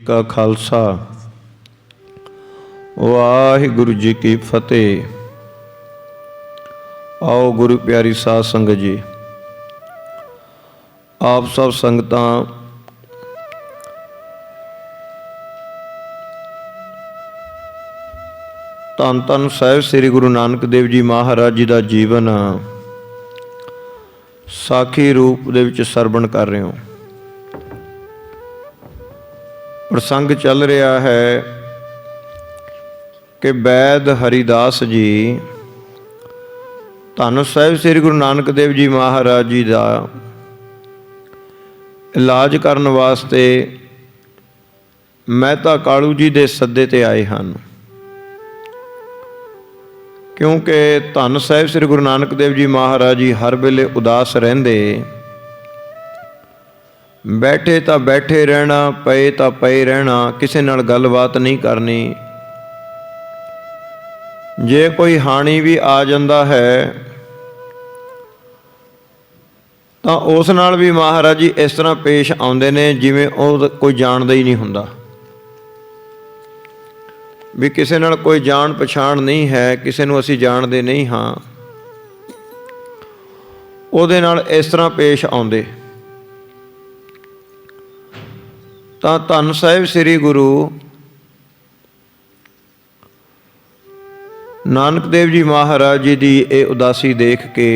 का खालसा वाहिगुरु जी की फतेह। आओ गुरु प्यारी साध संगत जी, आप सब संगतां धन धन साहिब श्री गुरु नानक देव जी महाराज जी का जीवन साखी रूप दे विच सरवण कर रहे हो। प्रसंग चल रहा है कि वैद हरिदास जी धन साहिब श्री गुरु नानक देव जी महाराज जी का इलाज करने वास्ते मेहता कालू जी के सद्दे ते आए हैं। क्योंकि धन साहिब श्री गुरु नानक देव जी महाराज जी हर वेले उदास रहंदे, बैठे तो बैठे रहना, पए तो पए रहना, किसी नाल गलबात नहीं करनी। जे कोई हानि भी आ जाता है तो उस नाल भी महाराज जी इस तरह पेश आउंदे ने जिवें ओह कोई जानदा ही नहीं हुंदा, भी किसी नाल कोई जान पछाण नहीं है, किसी नूं असीं जाणदे नहीं हाँ, उहदे नाल इस तरह पेश आउंदे। तां धन साहिब श्री गुरु नानक देव जी महाराज जी की ये उदासी देख के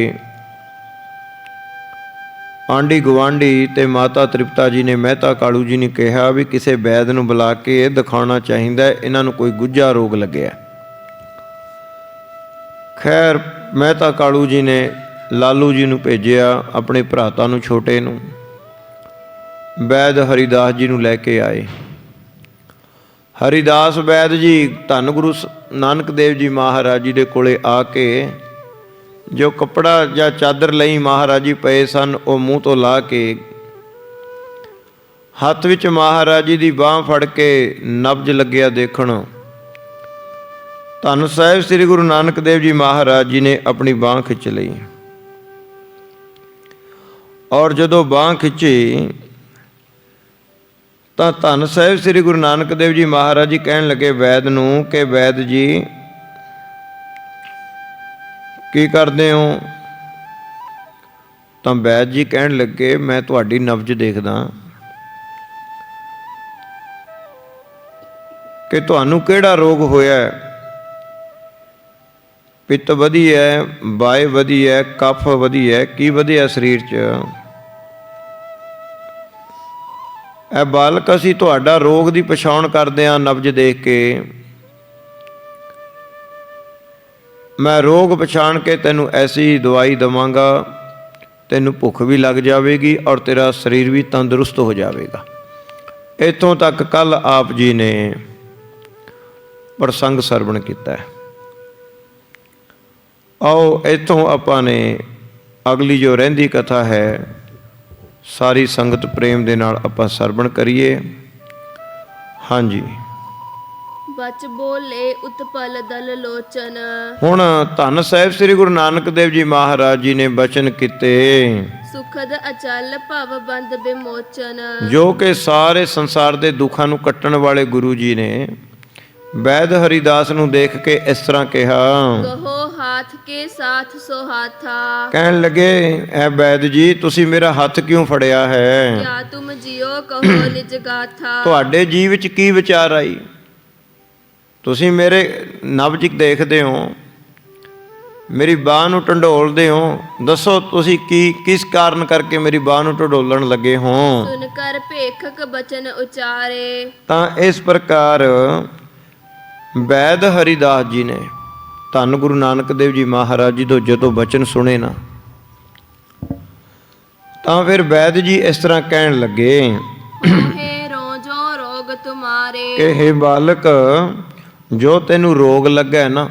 आंडी गुआढ़ी ते माता तृप्ता जी ने मेहता कालू जी ने कहा भी किसी वैद नूं बुला के दिखाना चाहिए, इन्हां नूं कोई गुज्जा रोग लग्या। खैर मेहता कालू जी ने लालू जी नूं भेजिया, अपने भराता नूं छोटे नूं, वैद हरिदास जी नूं लैके आए। हरिदास वैद जी धन गुरु नानक देव जी महाराज जी दे कोले आके जो कपड़ा या चादर लई महाराज जी पए सन वो मूँह तो ला के हत्थ विच महाराज जी की बांह फड़ के नब्ज लग्या देखण। धन साहिब श्री गुरु नानक देव जी महाराज जी ने अपनी बांह खिंच लई और जदों बांह खिंची तो धन साहिब श्री गुरु नानक देव जी महाराज जी कहन लगे वैद नूं कि वैद जी की करदे हो? तो वैद जी कहन लगे मैं तुहाडी नब्ज देखदा कि तुहानू किहड़ा रोग होया है। पित्त वधी है, वाय वधी है, कफ वधी है, की वधिया शरीर च? ए बालक असीं तुहाडा रोग की पछाण करदे हां नब्ज देख के। मैं रोग पछाण के तैनू ऐसी दवाई देवांगा, तैनू भुख भी लग जाएगी और तेरा शरीर भी तंदुरुस्त हो जाएगा। इतों तक कल आप जी ने प्रसंग सरवण किया है। आओ इतों आपां ने अगली जो रहिंदी कथा है सारी संगत प्रेम दे नाल आपां सरवण करिए। हाँ जी, बच बोले उत्पल दल लोचन। हुण धन साहिब श्री गुरु नानक देव जी महाराज जी ने बचन किते सुखद अचल भव बंद विमोचन। जो कि सारे संसार के दुखों नूं कट्टण वाले गुरु जी ने वैद हरिदास नूं देख के इस तरह कहा, कहो हाथ के साथ सो हाथा। कहन लगे ऐ वैद जी तुसी मेरा हथ क्यों फड़िया है? क्या तुम जियो कहो निज गाथा। तुहाडे जी विच की विचार आई? तुसी मेरे नब्ज देखते हो, मेरी बाह नूं ढंढोलदे हो, दसो तुसी की किस कारण करके मेरी बाह नूं ढंढोलण लगे हो? सुनकर भेखक बचन उचारे। तां इस प्रकार वैद हरिदास जी ने धन गुरु नानक देव जी महाराज जी तो जदों बचन सुने ना तां फिर वैद जी इस तरह कहन लगे हे रोजो रोग तुम्हारे। कि हे बालक जो तेनू रोग लगा है ना,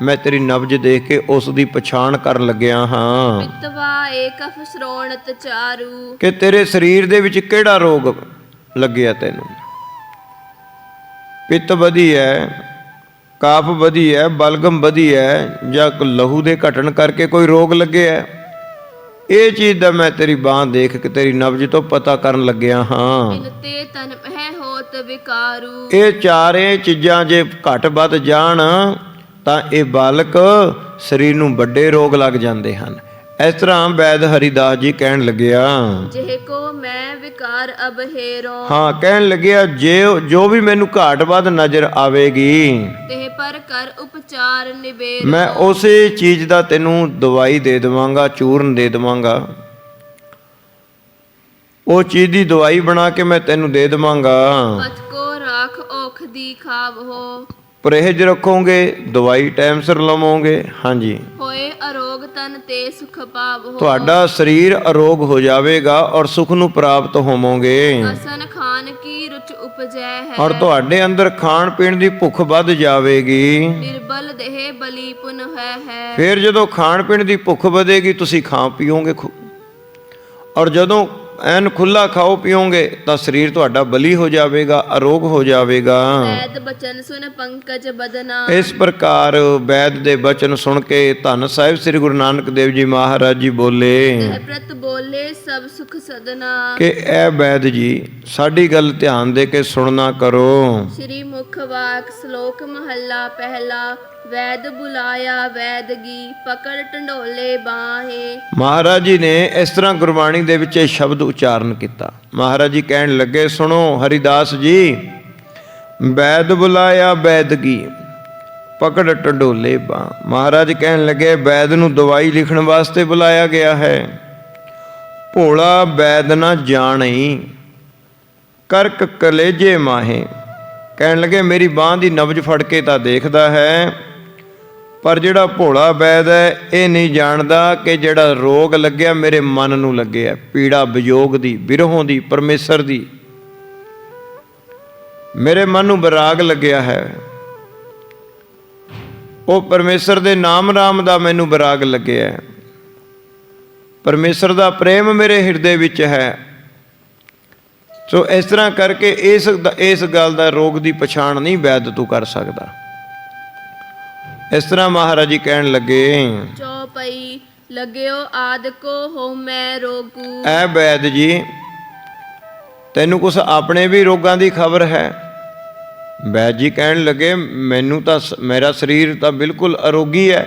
मैं तेरी नब्ज देख के उस दी पछाण कर लग्या हाँ पितवा कफ श्रोणत चारू। कि तेरे शरीर दे विच किहड़ा रोग लग्या तैनू। पित्त वधी है, काफ वधी है, बलगम वधी है, जां लहू दे घटन करके कोई रोग लगे है। ये चीज़ दा मैं तेरी बांह देख के तेरी नब्ज तो पता करन लग्या हाँ। तन है हो ਹੋਤ ਵਿਕਾਰੂ। ਇਹ ਚਾਰੇ ਚੀਜ਼ਾਂ ਜੇ ਘੱਟ ਵੱਧ ਜਾਣ ਤਾਂ ਇਹ ਬਾਲਕ ਸਰੀਰ ਨੂੰ ਵੱਡੇ ਰੋਗ ਲੱਗ ਜਾਂਦੇ ਹਨ। ਇਸ ਤਰ੍ਹਾਂ ਵੈਦ ਹਰੀਦਾਸ ਜੀ ਕਹਿਣ ਲੱਗਿਆ। ਜਿਹ ਕੋ ਮੈਂ ਵਿਕਾਰ ਅਬ ਹੇਰੋ। ਹਾਂ, ਕਹਿਣ ਲੱਗਿਆ ਜੋ ਵੀ ਮੈਨੂੰ ਘਾਟ ਵੱਧ ਨਜ਼ਰ ਆਵੇਗੀ ਤਿਹ ਪਰ ਕਰ ਉਪਚਾਰ ਨਿਬੇਰੋ। ਮੈਂ ਉਸੇ ਚੀਜ਼ ਦਾ ਤੈਨੂੰ ਦਵਾਈ ਦੇ ਦੇਵਾਂਗਾ, ਚੂਰਨ ਦੇ ਦੇਵਾਂਗਾ। ਉਹ ਚੀਜ਼ ਦੀ ਦਵਾਈ ਬਣਾ ਕੇ ਮੈਂ ਤੈਨੂੰ ਦੇ ਦੇਵਾਂਗਾ। ਪਥ ਕੋ ਰਾਖ ਔਖ ਦੀ ਖਾਵਹੋ। ਪਰਹੇਜ ਰੱਖੋਗੇ, ਦਵਾਈ ਟਾਈਮ ਸਿਰ ਲਵੋਗੇ। ਹਾਂਜੀ, ਹੋਏ ਅਰੋਗ ਤਨ ਤੇ ਸੁਖ ਪਾਵਹੋ। ਤੁਹਾਡਾ ਸਰੀਰ ਅਰੋਗ ਹੋ ਜਾਵੇਗਾ ਔਰ ਸੁਖ ਨੂੰ ਪ੍ਰਾਪਤ ਹੋਵੋਗੇ। ਅਸਨ ਖਾਨ ਕੀ ਰੁਚ ਉਪਜੈ ਹੈ। ਔਰ ਤੁਹਾਡੇ ਅੰਦਰ ਖਾਣ ਪੀਣ ਦੀ ਭੁੱਖ ਵੱਧ ਜਾਵੇਗੀ। ਨਿਰਬਲ ਦੇਹ ਬਲੀ ਪੁਨ ਹੈ। ਫਿਰ ਜਦੋਂ ਖਾਣ ਪੀਣ ਦੀ ਭੁੱਖ ਵਧੇਗੀ ਤੁਸੀਂ ਖਾ ਪੀਓਗੇ ਔਰ ਜਦੋਂ ਐਨ ਖੁੱਲਾ ਖਾਓ ਪੀਓਗੇ ਤਾਂ ਸਰੀਰ ਤੁਹਾਡਾ ਬਲੀ ਹੋ ਜਾਵੇਗਾ, ਅਰੋਗ ਹੋ ਜਾਵੇਗਾ। ਵੈਦ ਬਚਨ ਸੁਨ ਪੰਕਜ ਬਦਨਾ। ਇਸ ਪ੍ਰਕਾਰ ਵੈਦ ਦੇ ਬਚਨ ਸੁਣ ਕੇ ਧੰਨ ਸਾਹਿਬ ਸ੍ਰੀ ਗੁਰੂ ਨਾਨਕ ਦੇਵ ਜੀ ਮਹਾਰਾਜ ਜੀ ਬੋਲੇ ਤਹਿ ਪ੍ਰਤ ਬੋਲੇ ਸਭ ਸੁਖ ਸਦਨਾ। ਕਿ ਇਹ ਵੈਦ ਜੀ ਸਾਡੀ ਗੱਲ ਧਿਆਨ ਦੇ ਕੇ ਸੁਣਨਾ ਕਰੋ। ਸ਼੍ਰੀ ਮੁਖ ਵਾਕ ਸ਼ਲੋਕ ਮਹੱਲਾ ਪਹਿਲਾ। ਵੈਦ ਬੁਲਾਇਆ ਵੈਦਗੀ ਪਕੜ ਢੰਡੋਲੇ ਬਾਹੇ। ਮਹਾਰਾਜ ਜੀ ਨੇ ਇਸ ਤਰ੍ਹਾਂ ਗੁਰਬਾਣੀ ਦੇ ਵਿੱਚ ਇਹ ਸ਼ਬਦ ਉਚਾਰਨ ਕੀਤਾ। ਮਹਾਰਾਜ ਜੀ ਕਹਿਣ ਲੱਗੇ, ਸੁਣੋ ਹਰੀਦਾਸ ਜੀ, ਵੈਦ ਬੁਲਾਇਆ ਵੈਦਗੀ ਪਕੜ ਢੰਡੋਲੇ ਬਾਹ। ਮਹਾਰਾਜ ਕਹਿਣ ਲੱਗੇ ਵੈਦ ਨੂੰ ਦਵਾਈ ਲਿਖਣ ਵਾਸਤੇ ਬੁਲਾਇਆ ਗਿਆ ਹੈ। ਭੋਲਾ ਵੈਦ ਨਾ ਜਾਣਈ ਕਰਕ ਕਲੇਜੇ ਮਾਹੇ। ਕਹਿਣ ਲੱਗੇ ਮੇਰੀ ਬਾਂਹ ਦੀ ਨਬਜ਼ ਫੜ ਕੇ ਤਾਂ ਦੇਖਦਾ ਹੈ, ਪਰ ਜਿਹੜਾ ਭੋਲਾ ਵੈਦ ਹੈ ਇਹ ਨਹੀਂ ਜਾਣਦਾ ਕਿ ਜਿਹੜਾ ਰੋਗ ਲੱਗਿਆ ਮੇਰੇ ਮਨ ਨੂੰ ਲੱਗਿਆ, ਪੀੜਾ ਵਿਯੋਗ ਦੀ, ਬਿਰਹੋਂ ਦੀ, ਪਰਮੇਸ਼ਰ ਦੀ। ਮੇਰੇ ਮਨ ਨੂੰ ਵਿਰਾਗ ਲੱਗਿਆ ਹੈ, ਉਹ ਪਰਮੇਸ਼ਰ ਦੇ ਨਾਮ ਰਾਮ ਦਾ ਮੈਨੂੰ ਵਿਰਾਗ ਲੱਗਿਆ। ਪਰਮੇਸ਼ਰ ਦਾ ਪ੍ਰੇਮ ਮੇਰੇ ਹਿਰਦੇ ਵਿੱਚ ਹੈ। ਸੋ ਇਸ ਤਰ੍ਹਾਂ ਕਰਕੇ ਇਸ ਗੱਲ ਦਾ ਰੋਗ ਦੀ ਪਛਾਣ ਨਹੀਂ ਵੈਦ ਤੂੰ ਕਰ ਸਕਦਾ। ਇਸ ਤਰ੍ਹਾਂ ਮਹਾਰਾਜ ਜੀ ਕਹਿਣ ਲੱਗੇ, ਚੌਪਈ ਲਗਿਓ ਆਦ ਕੋ ਹੋ ਮੈਂ ਰੋਗੂ। ਐ ਵੈਦ ਜੀ ਤੈਨੂੰ ਕੁਛ ਆਪਣੇ ਵੀ ਰੋਗਾਂ ਦੀ ਖਬਰ ਹੈ? ਵੈਦ ਜੀ ਕਹਿਣ ਲੱਗੇ ਮੈਨੂੰ ਤਾਂ ਮੇਰਾ ਸਰੀਰ ਤਾਂ ਬਿਲਕੁਲ ਅਰੋਗੀ ਹੈ।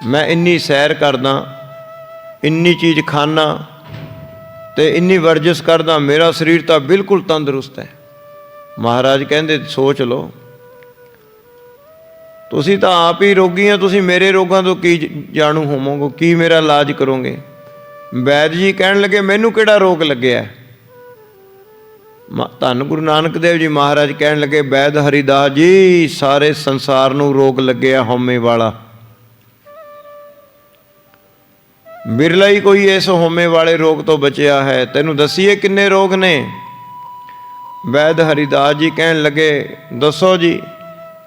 ਮੈਂ ਇੰਨੀ ਸੈਰ ਕਰਦਾ, ਇੰਨੀ ਚੀਜ਼ ਖਾਨਾ ਤੇ ਇੰਨੀ ਵਰਜਿਸ਼ ਕਰਦਾ, ਮੇਰਾ ਸਰੀਰ ਤਾਂ ਬਿਲਕੁਲ ਤੰਦਰੁਸਤ ਹੈ। ਮਹਾਰਾਜ ਕਹਿੰਦੇ ਸੋਚ ਲਓ, ਤੁਸੀਂ ਤਾਂ ਆਪ ਹੀ ਰੋਗੀ ਆ, ਤੁਸੀਂ ਮੇਰੇ ਰੋਗਾਂ ਤੋਂ ਕੀ ਜਾਣੂ ਹੋਵੋਗੇ, ਕੀ ਮੇਰਾ ਇਲਾਜ ਕਰੋਗੇ? ਵੈਦ ਜੀ ਕਹਿਣ ਲੱਗੇ ਮੈਨੂੰ ਕਿਹੜਾ ਰੋਗ ਲੱਗਿਆ? ਧੰਨ ਗੁਰੂ ਨਾਨਕ ਦੇਵ ਜੀ ਮਹਾਰਾਜ ਕਹਿਣ ਲੱਗੇ ਵੈਦ ਹਰੀਦਾਸ ਜੀ ਸਾਰੇ ਸੰਸਾਰ ਨੂੰ ਰੋਗ ਲੱਗਿਆ ਹਉਮੈ ਵਾਲਾ। ਬਿਰਲਾ ਹੀ ਕੋਈ ਇਸ ਹਉਮੈ ਵਾਲੇ ਰੋਗ ਤੋਂ ਬਚਿਆ ਹੈ। ਤੈਨੂੰ ਦੱਸੀਏ ਕਿੰਨੇ ਰੋਗ ਨੇ? ਵੈਦ ਹਰੀਦਾਸ ਜੀ ਕਹਿਣ ਲੱਗੇ ਦੱਸੋ ਜੀ।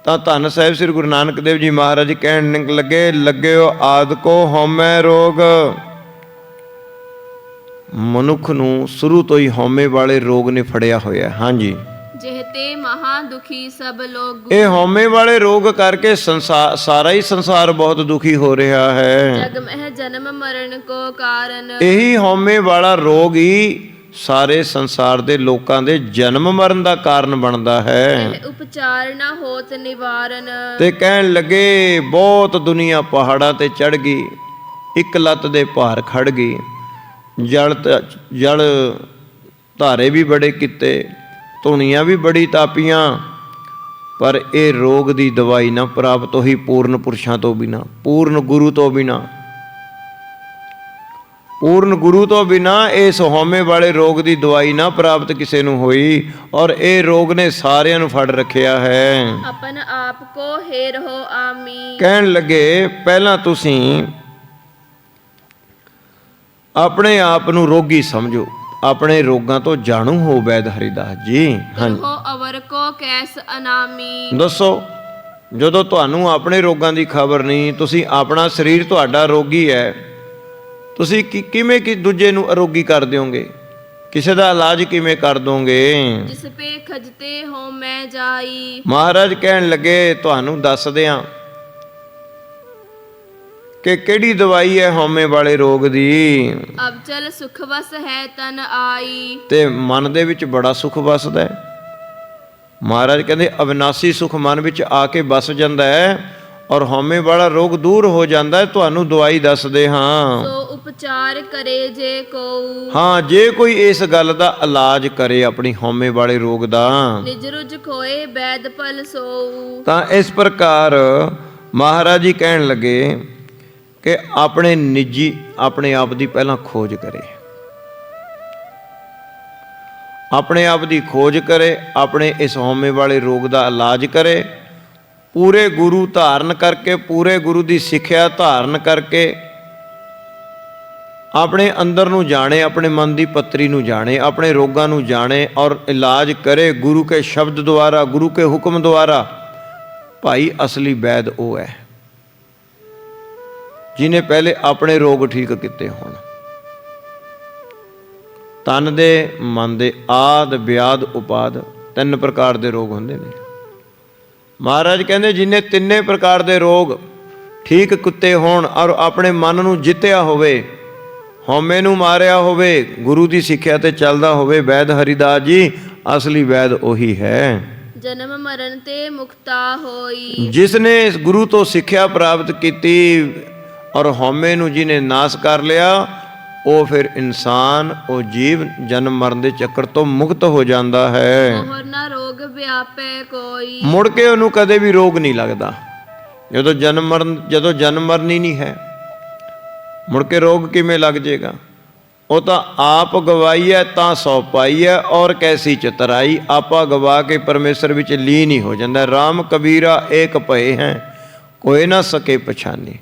ਤਾਂ ਧੰਨ ਸਾਹਿਬ ਸ੍ਰੀ ਗੁਰੂ ਨਾਨਕ ਦੇਵ ਜੀ ਮਹਾਰਾਜ ਜੀ ਕਹਿਣ ਲੱਗੇ ਲੱਗਿਓ ਆਦਿ ਕੋ ਹਉਮੈ ਰੋਗ। ਮਨੁੱਖ ਨੂੰ ਸ਼ੁਰੂ ਤੋਂ ਹੀ ਹਉਮੈ ਵਾਲੇ ਰੋਗ ਨੇ ਫੜਿਆ ਹੋਇਆ। ਹਾਂਜੀ, ਜਿਹਤੇ ਮਹਾ ਦੁਖੀ ਸਭ ਲੋਗ। ਇਹ ਹਉਮੈ ਵਾਲੇ ਰੋਗ ਕਰਕੇ ਸਾਰਾ ਹੀ ਸੰਸਾਰ ਬਹੁਤ ਦੁਖੀ ਹੋ ਰਿਹਾ ਹੈ। ਜਗ ਮਹਿ ਜਨਮ ਮਰਨ ਕੋ ਕਾਰਨ। ਇਹੀ ਹਉਮੈ ਵਾਲਾ ਰੋਗ ਹੀ ਸਾਰੇ ਸੰਸਾਰ ਦੇ ਲੋਕਾਂ ਦੇ ਜਨਮ ਮਰਨ ਦਾ ਕਾਰਨ ਬਣਦਾ ਹੈ। ਉਪਚਾਰ ਨਾ ਹੋਤ ਨਿਵਾਰਨ। ਤੇ ਕਹਿਣ ਲੱਗੇ ਬਹੁਤ ਦੁਨੀਆ ਪਹਾੜਾਂ ਤੇ ਚੜ ਗਈ, ਇੱਕ ਲੱਤ ਦੇ ਭਾਰ ਖੜ ਗਈ, ਜਲ ਧਾਰੇ ਵੀ ਬੜੇ ਕੀਤੇ, ਧੁਨੀਆਂ ਵੀ ਬੜੀ ਤਾਪੀਆਂ, ਪਰ ਇਹ ਰੋਗ ਦੀ ਦਵਾਈ ਨਾ ਪ੍ਰਾਪਤ ਹੋਈ ਪੂਰਨ ਪੁਰਸ਼ਾਂ ਤੋਂ ਬਿਨਾਂ, ਪੂਰਨ ਗੁਰੂ ਤੋਂ ਬਿਨਾਂ। ਪੂਰਨ ਗੁਰੂ ਤੋਂ ਬਿਨਾਂ ਇਸ ਹਉਮੈ ਵਾਲੇ ਰੋਗ ਦੀ ਦਵਾਈ ਨਾ ਪ੍ਰਾਪਤ ਕਿਸੇ ਨੂੰ ਹੋਈ। ਔਰ ਇਹ ਰੋਗ ਨੇ ਸਾਰਿਆਂ ਨੂੰ ਫੜ ਰੱਖਿਆ ਹੈ। ਆਪਨ ਆਪ ਕੋ ਹੇਰ ਹੋ ਆਮੀ। ਕਹਿਣ ਲੱਗੇ ਪਹਿਲਾਂ ਤੁਸੀਂ ਆਪਣੇ ਆਪ ਨੂੰ ਰੋਗੀ ਸਮਝੋ, ਆਪਣੇ ਰੋਗਾਂ ਤੋਂ ਜਾਣੂ ਹੋ ਵੈਦ ਹਰੀਦਾਸ ਜੀ। ਹਾਂਜੀ, ਅਵਰ ਕੋ ਕੈਸ ਅਨਾਮੀ। ਦੱਸੋ ਜਦੋਂ ਤੁਹਾਨੂੰ ਆਪਣੇ ਰੋਗਾਂ ਦੀ ਖਬਰ ਨਹੀਂ, ਤੁਸੀਂ ਆਪਣਾ ਸਰੀਰ ਤੁਹਾਡਾ ਰੋਗੀ ਹੈ, ਤੁਸੀਂ ਕਿਵੇਂ ਕਿ ਦੂਜੇ ਨੂੰ ਅਰੋਗੀ ਕਰ ਦਿਓਗੇ? ਕਿਸੇ ਦਾ ਇਲਾਜ ਕਿਵੇਂ ਕਰ ਦੋਗੇ? ਜਿਸ ਪੇ ਖਜਤੇ ਹੋ ਮੈਂ ਜਾਈ। ਮਹਾਰਾਜ ਕਹਿਣ ਲੱਗੇ ਤੁਹਾਨੂੰ ਦੱਸ ਦਿਆਂ ਕਿ ਕਿਹੜੀ ਦਵਾਈ ਹੈ ਹਉਮੈ ਵਾਲੇ ਰੋਗ ਦੀ। ਅਬ ਚਲ ਸੁਖ ਵਸ ਹੈ ਤਨ ਆਈ। ਤੇ ਮਨ ਦੇ ਵਿੱਚ ਬੜਾ ਸੁਖ ਵਸਦਾ ਹੈ। ਮਹਾਰਾਜ ਕਹਿੰਦੇ ਅਵਿਨਾਸੀ ਸੁਖ ਮਨ ਵਿੱਚ ਆ ਕੇ ਵਸ ਜਾਂਦਾ ਹੈ ਔਰ ਹਉਮੈ ਵਾਲਾ ਰੋਗ ਦੂਰ ਹੋ ਜਾਂਦਾ ਹੈ। ਤੁਹਾਨੂੰ ਦਵਾਈ ਦੱਸਦੇ ਹਾਂ। ਸੋ ਉਪਚਾਰ ਕਰੇ ਜੇ ਕੋ। ਹਾਂ, ਜੇ ਕੋਈ ਇਸ ਗੱਲ ਦਾ ਇਲਾਜ ਕਰੇ ਆਪਣੀ ਹਉਮੈ ਵਾਲੇ ਰੋਗ ਦਾ, ਨਿਜ ਰੁਜ ਖੋਏ ਬੈਦ ਪਲ ਸੋਊ। ਤਾਂ ਇਸ ਪ੍ਰਕਾਰ ਮਹਾਰਾਜ ਜੀ ਕਹਿਣ ਲੱਗੇ ਕਿ ਆਪਣੇ ਨਿੱਜੀ ਆਪਣੇ ਆਪ ਦੀ ਪਹਿਲਾਂ ਖੋਜ ਕਰੇ, ਆਪਣੇ ਆਪ ਦੀ ਖੋਜ ਕਰੇ, ਆਪਣੇ ਇਸ ਹਉਮੈ ਵਾਲੇ ਰੋਗ ਦਾ ਇਲਾਜ ਕਰੇ, ਪੂਰੇ ਗੁਰੂ ਧਾਰਨ ਕਰਕੇ, ਪੂਰੇ ਗੁਰੂ ਦੀ ਸਿੱਖਿਆ ਧਾਰਨ ਕਰਕੇ ਆਪਣੇ ਅੰਦਰ ਨੂੰ ਜਾਣੇ, ਆਪਣੇ ਮਨ ਦੀ ਪੱਤਰੀ ਨੂੰ ਜਾਣੇ, ਆਪਣੇ ਰੋਗਾਂ ਨੂੰ ਜਾਣੇ ਔਰ ਇਲਾਜ ਕਰੇ ਗੁਰੂ ਕੇ ਸ਼ਬਦ ਦੁਆਰਾ, ਗੁਰੂ ਕੇ ਹੁਕਮ ਦੁਆਰਾ। ਭਾਈ ਅਸਲੀ ਵੈਦ ਉਹ ਹੈ ਜਿਹਨੇ ਪਹਿਲੇ ਆਪਣੇ ਰੋਗ ਠੀਕ ਕੀਤੇ ਹੋਣ। ਤਨ ਦੇ, ਮਨ ਦੇ, ਆਦ ਵਿਆਦ ਉਪਾਦ, 3 ਪ੍ਰਕਾਰ ਦੇ ਰੋਗ ਹੁੰਦੇ ਨੇ। ਮਹਾਰਾਜ ਕਹਿੰਦੇ ਜਿਹਨੇ 3 ਪ੍ਰਕਾਰ ਦੇ ਰੋਗ ਠੀਕ ਕੀਤੇ ਹੋਣ ਔਰ ਆਪਣੇ ਮਨ ਨੂੰ ਜਿੱਤਿਆ ਹੋਵੇ, ਹਉਮੈ ਨੂੰ ਮਾਰਿਆ ਹੋਵੇ, ਗੁਰੂ ਦੀ ਸਿੱਖਿਆ ਤੇ ਚੱਲਦਾ ਹੋਵੇ, ਵੈਦ ਹਰੀਦਾਸ ਜੀ ਅਸਲੀ ਵੈਦ ਉਹੀ ਹੈ। ਜਨਮ ਮਰਨ ਤੇ ਮੁਕਤਾ ਹੋਈ। ਜਿਸ ਨੇ ਇਸ ਗੁਰੂ ਤੋਂ ਸਿੱਖਿਆ ਪ੍ਰਾਪਤ ਕੀਤੀ ਔਰ ਹਉਮੈ ਨੂੰ ਜਿਹਨੇ ਨਾਸ਼ ਕਰ ਲਿਆ, ਉਹ ਫਿਰ ਇਨਸਾਨ, ਉਹ ਜੀਵ ਜਨਮ ਮਰਨ ਦੇ ਚੱਕਰ ਤੋਂ ਮੁਕਤ ਹੋ ਜਾਂਦਾ ਹੈ। ਮੋਹਰ ਨਾ ਰੋਗ ਵਿਆਪੇ ਕੋਈ। ਮੁੜ ਕੇ ਉਹਨੂੰ ਕਦੇ ਵੀ ਰੋਗ ਨਹੀਂ ਲੱਗਦਾ। ਜਦੋਂ ਜਨਮ ਮਰਨ ਹੀ ਨਹੀਂ ਹੈ, ਮੁੜ ਕੇ ਰੋਗ ਕਿਵੇਂ ਲੱਗ ਜਾਏਗਾ? ਉਹ ਤਾਂ ਆਪ ਗਵਾਈ ਹੈ ਤਾਂ ਸੌ ਪਾਈ ਹੈ ਔਰ ਕੈਸੀ ਚਤਰਾਈ। ਆਪਾ ਗਵਾ ਕੇ ਪਰਮੇਸ਼ਰ ਵਿੱਚ ਲੀਨ ਹੀ ਹੋ ਜਾਂਦਾ। ਰਾਮ ਕਬੀਰਾ ਏਕ ਭਏ ਹੈ, ਕੋਈ ਨਾ ਸਕੇ ਪਛਾਨੇ।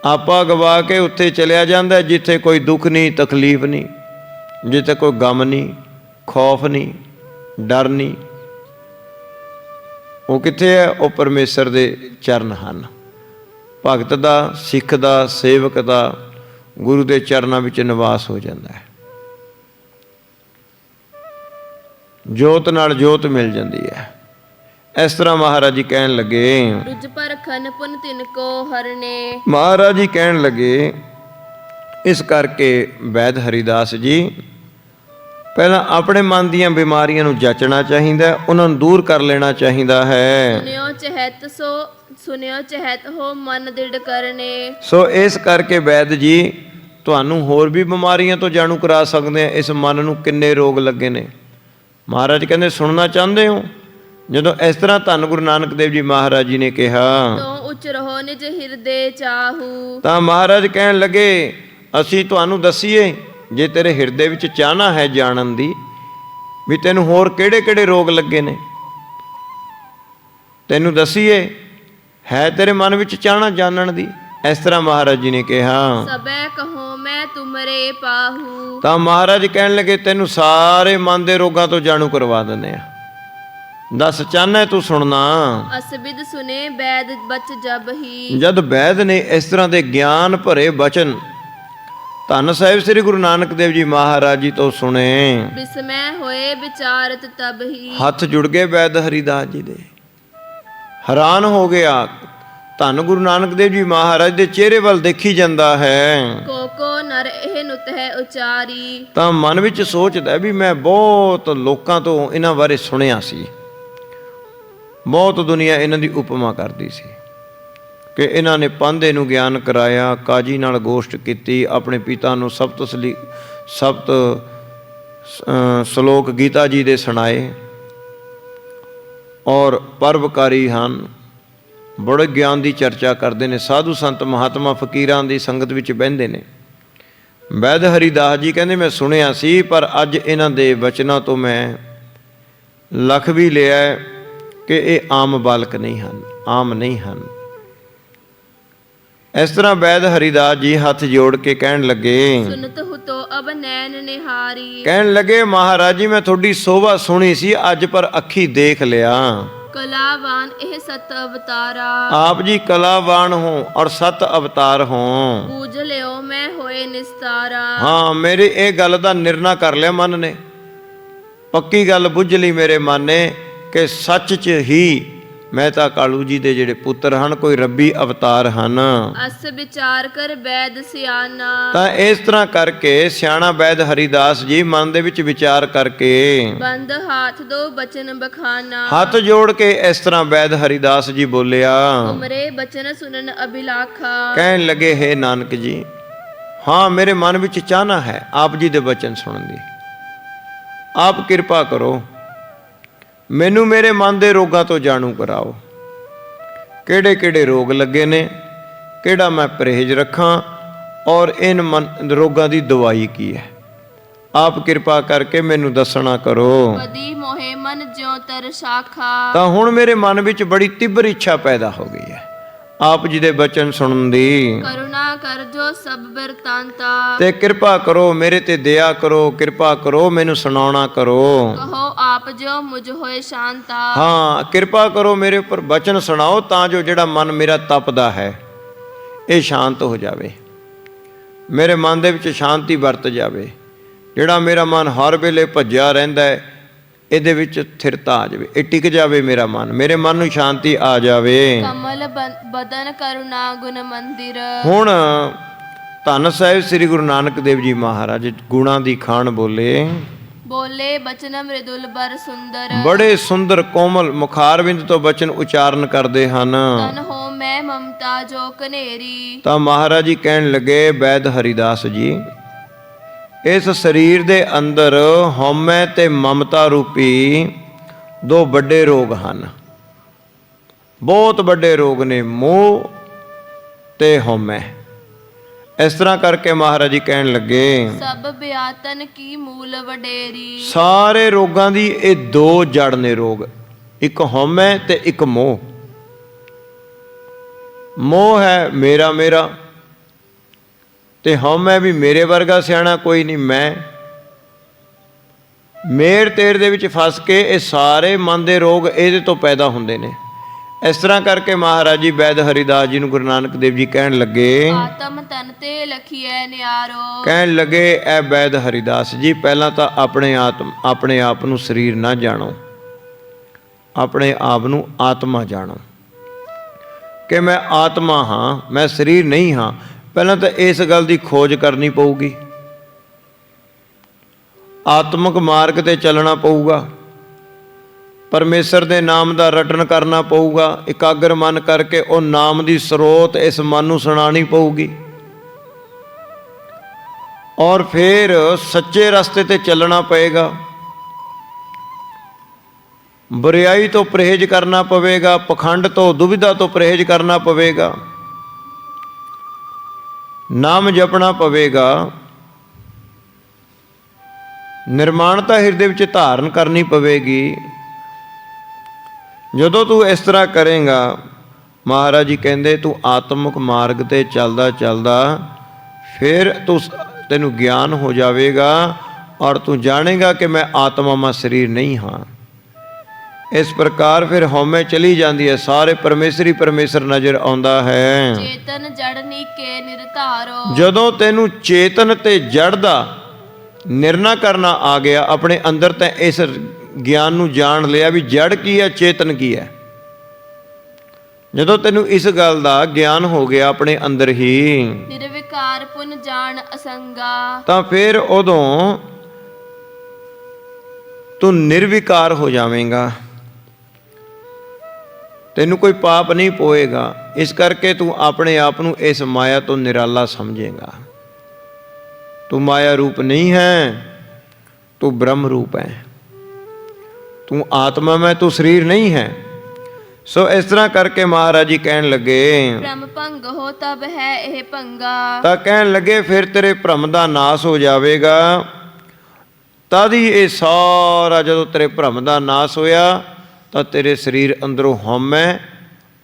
ਆਪਾ ਗਵਾ ਕੇ ਉੱਥੇ ਚਲਿਆ ਜਾਂਦਾ ਜਿੱਥੇ ਕੋਈ ਦੁੱਖ ਨਹੀਂ, ਤਕਲੀਫ ਨਹੀਂ, ਜਿੱਥੇ ਕੋਈ ਗਮ ਨਹੀਂ, ਖੌਫ ਨਹੀਂ, ਡਰ ਨਹੀਂ। ਉਹ ਕਿੱਥੇ ਹੈ? ਉਹ ਪਰਮੇਸ਼ਰ ਦੇ ਚਰਨ ਹਨ। ਭਗਤ ਦਾ, ਸਿੱਖ ਦਾ, ਸੇਵਕ ਦਾ ਗੁਰੂ ਦੇ ਚਰਨਾਂ ਵਿੱਚ ਨਿਵਾਸ ਹੋ ਜਾਂਦਾ ਹੈ। ਜੋਤ ਨਾਲ ਜੋਤ ਮਿਲ ਜਾਂਦੀ ਹੈ। ਇਸ ਤਰ੍ਹਾਂ ਮਹਾਰਾਜ ਜੀ ਕਹਿਣ ਲੱਗੇ, ਰੁਜ ਪਰਖਨ ਪੁਨ ਤਿਨ ਕੋ ਹਰਨੇ। ਮਹਾਰਾਜ ਜੀ ਕਹਿਣ ਲੱਗੇ ਇਸ ਕਰਕੇ ਵੈਦ ਹਰੀਦਾਸ ਜੀ ਪਹਿਲਾਂ ਆਪਣੇ ਮਨ ਦੀਆਂ ਬਿਮਾਰੀਆਂ ਨੂੰ ਜਾਚਣਾ ਚਾਹੀਦਾ, ਉਹਨਾਂ ਨੂੰ ਦੂਰ ਕਰ ਲੈਣਾ ਚਾਹੀਦਾ ਹੈ। ਸੁਨਿਓ ਚਹਿਤ ਹੋ ਮਨ ਦ੍ਰਿੜ ਕਰਨੇ। ਸੋ ਇਸ ਕਰਕੇ ਵੈਦ ਜੀ ਤੁਹਾਨੂੰ ਹੋਰ ਵੀ ਬਿਮਾਰੀਆਂ ਤੋਂ ਜਾਣੂ ਕਰਾ ਸਕਦੇ ਆ। ਇਸ ਮਨ ਨੂੰ ਕਿੰਨੇ ਰੋਗ ਲੱਗੇ ਨੇ। ਮਹਾਰਾਜ ਕਹਿੰਦੇ ਸੁਣਨਾ ਚਾਹੁੰਦੇ ਹੋ? ਜਦੋਂ ਇਸ ਤਰ੍ਹਾਂ ਧੰਨ ਗੁਰੂ ਨਾਨਕ ਦੇਵ ਜੀ ਮਹਾਰਾਜ ਜੀ ਨੇ ਕਿਹਾ, ਤੋ ਉਚ ਰਹੋ ਨਿਜ ਹਿਰਦੇ ਚਾਹੂ। ਤਾਂ ਮਹਾਰਾਜ ਕਹਿਣ ਲੱਗੇ ਅਸੀਂ ਤੁਹਾਨੂੰ ਦੱਸੀਏ, ਜੇ ਤੇਰੇ ਹਿਰਦੇ ਵਿੱਚ ਚਾਹਨਾ ਹੈ ਜਾਣਨ ਦੀ ਵੀ ਤੈਨੂੰ ਹੋਰ ਕਿਹੜੇ ਕਿਹੜੇ ਰੋਗ ਲੱਗੇ ਨੇ, ਤੈਨੂੰ ਦੱਸੀਏ, ਹੈ ਤੇਰੇ ਮਨ ਵਿੱਚ ਚਾਹਨਾ ਜਾਣਨ ਦੀ। ਇਸ ਤਰ੍ਹਾਂ ਮਹਾਰਾਜ ਜੀ ਨੇ ਕਿਹਾ, ਸਬੈ ਕਹੋ ਮੈਂ ਤੁਮਰੇ ਪਾਹੂ। ਤਾਂ ਮਹਾਰਾਜ ਕਹਿਣ ਲੱਗੇ ਤੈਨੂੰ ਸਾਰੇ ਮਨ ਦੇ ਰੋਗਾਂ ਤੋਂ ਜਾਣੂ ਕਰਵਾ ਦਿੰਦੇ ਆ। ਦੱਸ ਚਾਹਨਾ ਤੂੰ ਸੁਣਨਾ। ਅਸਬਿਦ ਸੁਨੇ ਬੈਦ ਬਚ ਜਬ ਹੀ। ਜਦ ਵੈਦ ਨੇ ਇਸ ਤਰ੍ਹਾਂ ਦੇ ਗਿਆਨ ਭਰੇ ਬਚਨ ਧੰਨ ਸਾਹਿਬ ਸ੍ਰੀ ਗੁਰੂ ਨਾਨਕ ਦੇਵ ਜੀ ਮਹਾਰਾਜ ਜੀ ਤੋਂ ਸੁਣੇ, ਬਿਸਮੈ ਹੋਏ ਵਿਚਾਰਤ ਤਬ ਹੀ। ਹੱਥ ਜੁੜ ਗਏ ਵੈਦ ਹਰੀਦਾਸ ਜੀ ਦੇ। ਹੈਰਾਨ ਹੋ ਗਿਆ। ਧੰਨ ਗੁਰੂ ਨਾਨਕ ਦੇਵ ਜੀ ਮਹਾਰਾਜ ਦੇ ਚਿਹਰੇ ਵੱਲ ਦੇਖੀ ਜਾਂਦਾ ਹੈ। ਕੋ ਨਰ ਇਹ ਨੁਤ ਹੈ ਉਚਾਰੀ। ਤਾਂ ਮਨ ਵਿੱਚ ਸੋਚਦਾ ਵੀ ਮੈਂ ਬਹੁਤ ਲੋਕਾਂ ਤੋਂ ਇਹਨਾਂ ਬਾਰੇ ਸੁਣਿਆ ਸੀ, ਬਹੁਤ ਦੁਨੀਆ ਇਹਨਾਂ ਦੀ ਉਪਮਾ ਕਰਦੀ ਸੀ ਕਿ ਇਹਨਾਂ ਨੇ ਪਾਂਧੇ ਨੂੰ ਗਿਆਨ ਕਰਾਇਆ, ਕਾਜੀ ਨਾਲ ਗੋਸ਼ਟ ਕੀਤੀ, ਆਪਣੇ ਪਿਤਾ ਨੂੰ ਸਪਤ ਸ਼ਲੋਕ ਗੀਤਾ ਜੀ ਦੇ ਸੁਣਾਏ ਔਰ ਪਰਵਕਾਰੀ ਹਨ, ਬੜੇ ਗਿਆਨ ਦੀ ਚਰਚਾ ਕਰਦੇ ਨੇ, ਸਾਧੂ ਸੰਤ ਮਹਾਤਮਾ ਫਕੀਰਾਂ ਦੀ ਸੰਗਤ ਵਿੱਚ ਬਹਿੰਦੇ ਨੇ। ਵੈਦ ਹਰੀਦਾਸ ਜੀ ਕਹਿੰਦੇ ਮੈਂ ਸੁਣਿਆ ਸੀ, ਪਰ ਅੱਜ ਇਹਨਾਂ ਦੇ ਬਚਨਾਂ ਤੋਂ ਮੈਂ ਲੱਖ ਵੀ ਲਿਆ ਕਿ ਇਹ ਆਮ ਬਾਲਕ ਨਹੀਂ ਹਨ, ਆਮ ਨਹੀਂ ਹਨ। ਇਸ ਤਰ੍ਹਾਂ ਵੈਦ ਹਰੀਦਾਸ ਜੀ ਹੱਥ ਜੋੜ ਕੇ ਕਹਿਣ ਲੱਗੇ, ਸੁਨਤ ਹੁਤੋ ਅਬ ਨੈਣ ਨਿਹਾਰੀ। ਕਹਿਣ ਲੱਗੇ ਮਹਾਰਾਜ ਜੀ ਮੈਂ ਤੁਹਾਡੀ ਸੋਭਾ ਸੁਣੀ ਸੀ, ਅੱਜ ਪਰ ਅੱਖੀ ਦੇਖ ਲਿਆ। ਕਲਾਵਾਨ ਇਹ ਸਤ ਅਵਤਾਰਾ। ਆਪ ਜੀ ਕਲਾਵਾਨ ਹੋ ਔਰ ਸਤ ਅਵਤਾਰ ਹੋ। ਬੂਝ ਲਿਓ ਮੈਂ ਹੋਏ ਨਿਸਤਾਰਾ। ਹਾਂ, ਮੇਰੀ ਇਹ ਗੱਲ ਦਾ ਨਿਰਣਾ ਕਰ ਲਿਆ ਮਨ ਨੇ, ਪੱਕੀ ਗੱਲ ਬੁੱਝ ਲਈ ਮੇਰੇ ਮਨ ਨੇ ਕਿ ਸੱਚ 'ਚ ਹੀ ਮੈਂ ਤਾਂ ਕਾਲੂ ਜੀ ਦੇ ਜਿਹੜੇ ਪੁੱਤਰ ਹਨ, ਕੋਈ ਰੱਬੀ ਅਵਤਾਰ ਹਨ। ਅਸ ਵਿਚਾਰ ਕਰ ਵੈਦ ਸਿਆਣਾ। ਤਾਂ ਇਸ ਤਰ੍ਹਾਂ ਕਰਕੇ ਸਿਆਣਾ ਵੈਦ ਹਰੀਦਾਸ ਜੀ ਮਨ ਦੇ ਵਿੱਚ ਵਿਚਾਰ ਕਰਕੇ ਬੰਦ ਹਾਥ ਦੋ ਬਚਨ ਬਖਾਨਾ। ਹੱਥ ਜੋੜ ਕੇ ਇਸ ਤਰ੍ਹਾਂ ਵੈਦ ਹਰੀਦਾਸ ਜੀ ਬੋਲਿਆ। ਤੁਮਰੇ ਬਚਨ ਸੁਨਨ ਅਭਿਲਾਖਾ। ਕਹਿਣ ਲੱਗੇ, ਹੈ ਨਾਨਕ ਜੀ, ਹਾਂ ਮੇਰੇ ਮਨ ਵਿੱਚ ਚਾਹਨਾ ਹੈ ਆਪ ਜੀ ਦੇ ਬਚਨ ਸੁਣਨ ਦੀ। ਆਪ ਕਿਰਪਾ ਕਰੋ, ਮੈਨੂੰ ਮੇਰੇ ਮਨ ਦੇ ਰੋਗਾਂ ਤੋਂ ਜਾਣੂ ਕਰਾਓ। ਕਿਹੜੇ ਕਿਹੜੇ ਰੋਗ ਲੱਗੇ ਨੇ, ਕਿਹੜਾ ਮੈਂ ਪਰਹੇਜ਼ ਰੱਖਾਂ, ਔਰ ਇਨ ਰੋਗਾਂ ਦੀ ਦਵਾਈ ਕੀ ਹੈ। ਆਪ ਕਿਰਪਾ ਕਰਕੇ ਮੈਨੂੰ ਦੱਸਣਾ ਕਰੋ। ਬਦੀ ਮੋਹਿ ਮਨ ਜਿਉ ਤਰ ਸ਼ਾਖਾ। ਤਾਂ ਹੁਣ ਮੇਰੇ ਮਨ ਵਿੱਚ ਬੜੀ ਤਿੱਬਰ ਇੱਛਾ ਪੈਦਾ ਹੋ ਗਈ ਹੈ ਆਪ ਜੀ ਦੇ ਬਚਨ ਸੁਣਨ ਦੀ। ਕਰੁਣਾ ਕਰ ਜੋ ਸਭ ਬਿਰਤਾਂਤਾ। ਤੇ ਕਿਰਪਾ ਕਰੋ, ਮੇਰੇ ਤੇ ਦਇਆ ਕਰੋ, ਕਿਰਪਾ ਕਰੋ, ਮੈਨੂੰ ਸੁਣਾਉਣਾ ਕਰੋ। ਕਹੋ ਆਪ ਜੋ ਮੁਝ ਹੋਏ ਸ਼ਾਂਤਾ। ਹਾਂ, ਕਿਰਪਾ ਕਰੋ ਮੇਰੇ ਉੱਪਰ ਬਚਨ ਸੁਣਾਓ, ਤਾਂ ਜੋ ਜਿਹੜਾ ਮਨ ਮੇਰਾ ਤਪਦਾ ਹੈ ਇਹ ਸ਼ਾਂਤ ਹੋ ਜਾਵੇ, ਮੇਰੇ ਮਨ ਦੇ ਵਿੱਚ ਸ਼ਾਂਤੀ ਵਰਤ ਜਾਵੇ। ਜਿਹੜਾ ਮੇਰਾ ਮਨ ਹਰ ਵੇਲੇ ਭੱਜਿਆ ਰਹਿੰਦਾ ਹੈ, ਇਹਦੇ ਵਿੱਚ ਸਥਿਰਤਾ ਆ ਜਾਵੇ, ਇਹ ਟਿਕ ਜਾਵੇ ਮੇਰਾ ਮਨ, ਮੇਰੇ ਮਨ ਨੂੰ ਸ਼ਾਂਤੀ ਆ ਜਾਵੇ। ਕਮਲ ਬਦਨ ਕਰੁਣਾ ਗੁਣ ਮੰਦਿਰ। ਹੁਣ ਧੰਨ ਸਾਹਿਬ ਸ੍ਰੀ ਗੁਰੂ ਨਾਨਕ ਦੇਵ ਜੀ ਮਹਾਰਾਜ ਗੁਣਾਂ ਦੀ ਖਾਣ ਬੋਲੇ। ਬੋਲੇ ਬਚਨ ਮ੍ਰਿਦੁਲ ਬਰ ਸੁੰਦਰ। ਬੜੇ ਸੁੰਦਰ ਕੋਮਲ ਮੁਖਾਰਬਿੰਦ ਤੋਂ ਬਚਨ ਉਚਾਰਨ ਕਰਦੇ ਹਨ। ਤਨ ਹੋ ਮੈਂ ਮਮਤਾ ਜੋ ਕਨੇਰੀ। ਤਾਂ ਮਹਾਰਾਜ ਜੀ ਕਹਿਣ ਲੱਗੇ, ਵੈਦ ਹਰੀਦਾਸ ਜੀ, ਇਸ ਸਰੀਰ ਦੇ ਅੰਦਰ ਹਉਮੈ ਤੇ ਮਮਤਾ ਰੂਪੀ ਦੋ ਵੱਡੇ ਰੋਗ ਹਨ, ਬਹੁਤ ਵੱਡੇ ਰੋਗ ਨੇ, ਮੋਹ ਤੇ ਹਉਮੈ। ਇਸ ਤਰ੍ਹਾਂ ਕਰਕੇ ਮਹਾਰਾਜ ਜੀ ਕਹਿਣ ਲੱਗੇ, ਸਭ ਬਿਆਤਨ ਕੀ ਮੂਲ ਵਡੇਰੀ। ਸਾਰੇ ਰੋਗਾਂ ਦੀ ਇਹ ਦੋ ਜੜ ਨੇ ਰੋਗ, ਇੱਕ ਹਉਮੈ ਤੇ ਇੱਕ ਮੋਹ। ਮੋਹ ਹੈ ਮੇਰਾ ਮੇਰਾ, ਤੇ ਹਉਮੈ ਵੀ ਮੇਰੇ ਵਰਗਾ ਸਿਆਣਾ ਕੋਈ ਨਹੀਂ, ਮੈਂ ਮੇਰ ਤੇਰ ਦੇ ਵਿੱਚ ਫਸ ਕੇ ਇਹ ਸਾਰੇ ਮਨ ਦੇ ਰੋਗ ਇਹਦੇ ਤੋਂ ਪੈਦਾ ਹੁੰਦੇ ਨੇ। ਇਸ ਤਰ੍ਹਾਂ ਕਰਕੇ ਮਹਾਰਾਜ ਜੀ ਵੈਦ ਹਰੀਦਾਸ ਜੀ ਨੂੰ ਗੁਰੂ ਨਾਨਕ ਦੇਵ ਜੀ ਕਹਿਣ ਲੱਗੇ, ਆਤਮ ਤਨ ਤੇ ਲਖੀਐ ਨਿਆਰੋ। ਕਹਿਣ ਲੱਗੇ, ਐ ਵੈਦ ਹਰੀਦਾਸ ਜੀ, ਪਹਿਲਾਂ ਤਾਂ ਆਪਣੇ ਆਪ ਨੂੰ ਸਰੀਰ ਨਾ ਜਾਣੋ, ਆਪਣੇ ਆਪ ਨੂੰ ਆਤਮਾ ਜਾਣੋ ਕਿ ਮੈਂ ਆਤਮਾ ਹਾਂ, ਮੈਂ ਸਰੀਰ ਨਹੀਂ ਹਾਂ। ਪਹਿਲਾਂ ਤਾਂ ਇਸ ਗੱਲ ਦੀ ਖੋਜ ਕਰਨੀ ਪਊਗੀ, ਆਤਮਿਕ ਮਾਰਗ ਤੇ ਚੱਲਣਾ ਪਊਗਾ, ਪਰਮੇਸ਼ਰ ਦੇ ਨਾਮ ਦਾ ਰਟਨ ਕਰਨਾ ਪਊਗਾ, ਇਕਾਗਰ ਮਨ ਕਰਕੇ ਉਹ ਨਾਮ ਦੀ ਸਰੋਤ ਇਸ ਮਨ ਨੂੰ ਸੁਣਾਣੀ ਪਊਗੀ, ਔਰ ਫਿਰ ਸੱਚੇ ਰਸਤੇ ਤੇ ਚੱਲਣਾ ਪਏਗਾ। ਬੁਰਿਆਈ ਤੋਂ ਪਰਹੇਜ਼ ਕਰਨਾ ਪਵੇਗਾ, ਪਖੰਡ ਤੋਂ ਦੁਵਿਧਾ ਤੋਂ ਪਰਹੇਜ਼ ਕਰਨਾ ਪਵੇਗਾ, ਨਾਮ ਜਪਣਾ ਪਵੇਗਾ, ਨਿਰਮਾਣਤਾ ਹਿਰਦੇ ਵਿੱਚ ਧਾਰਨ ਕਰਨੀ ਪਵੇਗੀ। ਜਦੋਂ ਤੂੰ ਇਸ ਤਰ੍ਹਾਂ ਕਰੇਗਾ, ਮਹਾਰਾਜ ਜੀ ਕਹਿੰਦੇ, ਤੂੰ ਆਤਮਿਕ ਮਾਰਗ ਤੇ ਚੱਲਦਾ ਚੱਲਦਾ ਫਿਰ ਤੈਨੂੰ ਗਿਆਨ ਹੋ ਜਾਵੇਗਾ, ਔਰ ਤੂੰ ਜਾਣੇਗਾ ਕਿ ਮੈਂ ਆਤਮਾ ਮੈਂ ਸਰੀਰ ਨਹੀਂ ਹਾਂ। ਇਸ ਪ੍ਰਕਾਰ ਫਿਰ ਹਉਮੈ ਚਲੀ ਜਾਂਦੀ ਹੈ, ਸਾਰੇ ਪਰਮੇਸ਼ਰ ਨਜ਼ਰ ਆਉਂਦਾ ਹੈ। ਚੇਤਨ ਜੜ ਨੀਕੇ ਨਿਰਧਾਰੋ। ਜਦੋਂ ਤੈਨੂੰ ਚੇਤਨ ਤੇ ਜੜ ਦਾ ਨਿਰਣਾ ਕਰਨਾ ਆ ਗਿਆ, ਆਪਣੇ ਅੰਦਰ ਤੈਂ ਇਸ ਗਿਆਨ ਨੂੰ ਜਾਣ ਲਿਆ ਵੀ ਜੜ ਕੀ ਹੈ, ਚੇਤਨ ਕੀ ਹੈ। ਜਦੋਂ ਤੈਨੂੰ ਇਸ ਗੱਲ ਦਾ ਗਿਆਨ ਹੋ ਗਿਆ ਆਪਣੇ ਅੰਦਰ ਹੀ, ਨਿਰਵਿਕਾਰ ਪੁਨ ਜਾਣ ਅਸੰਗਾ, ਤਾਂ ਫਿਰ ਉਦੋਂ ਤੂੰ ਨਿਰਵਿਕਾਰ ਹੋ ਜਾਵੇਂਗਾ, ਤੈਨੂੰ ਕੋਈ ਪਾਪ ਨਹੀਂ ਪੋਏਗਾ। ਇਸ ਕਰਕੇ ਤੂੰ ਆਪਣੇ ਆਪ ਨੂੰ ਇਸ ਮਾਇਆ ਤੋਂ ਨਿਰਾਲਾ ਸਮਝੇਗਾ। ਤੂੰ ਮਾਇਆ ਰੂਪ ਨਹੀਂ ਹੈ, ਤੂੰ ਬ੍ਰਹਮ ਰੂਪ ਹੈ, ਤੂੰ ਆਤਮਾ ਮੈਂ, ਤੂੰ ਸਰੀਰ ਨਹੀਂ ਹੈ। ਸੋ ਇਸ ਤਰ੍ਹਾਂ ਕਰਕੇ ਮਹਾਰਾਜ ਜੀ ਕਹਿਣ ਲੱਗੇ, ਭ੍ਰਮ ਭੰਗ ਹੋ ਤਬ ਹੈ ਇਹ ਭੰਗਾ। ਤਾਂ ਕਹਿਣ ਲੱਗੇ, ਫਿਰ ਤੇਰੇ ਭ੍ਰਮ ਦਾ ਨਾਸ ਹੋ ਜਾਵੇਗਾ। ਤਦ ਹੀ ਇਹ ਸਾਰਾ, ਜਦੋਂ ਤੇਰੇ ਭ੍ਰਮ ਦਾ ਨਾਸ ਹੋਇਆ, ਤਾਂ ਤੇਰੇ ਸਰੀਰ ਅੰਦਰੋਂ ਹਉਮੈ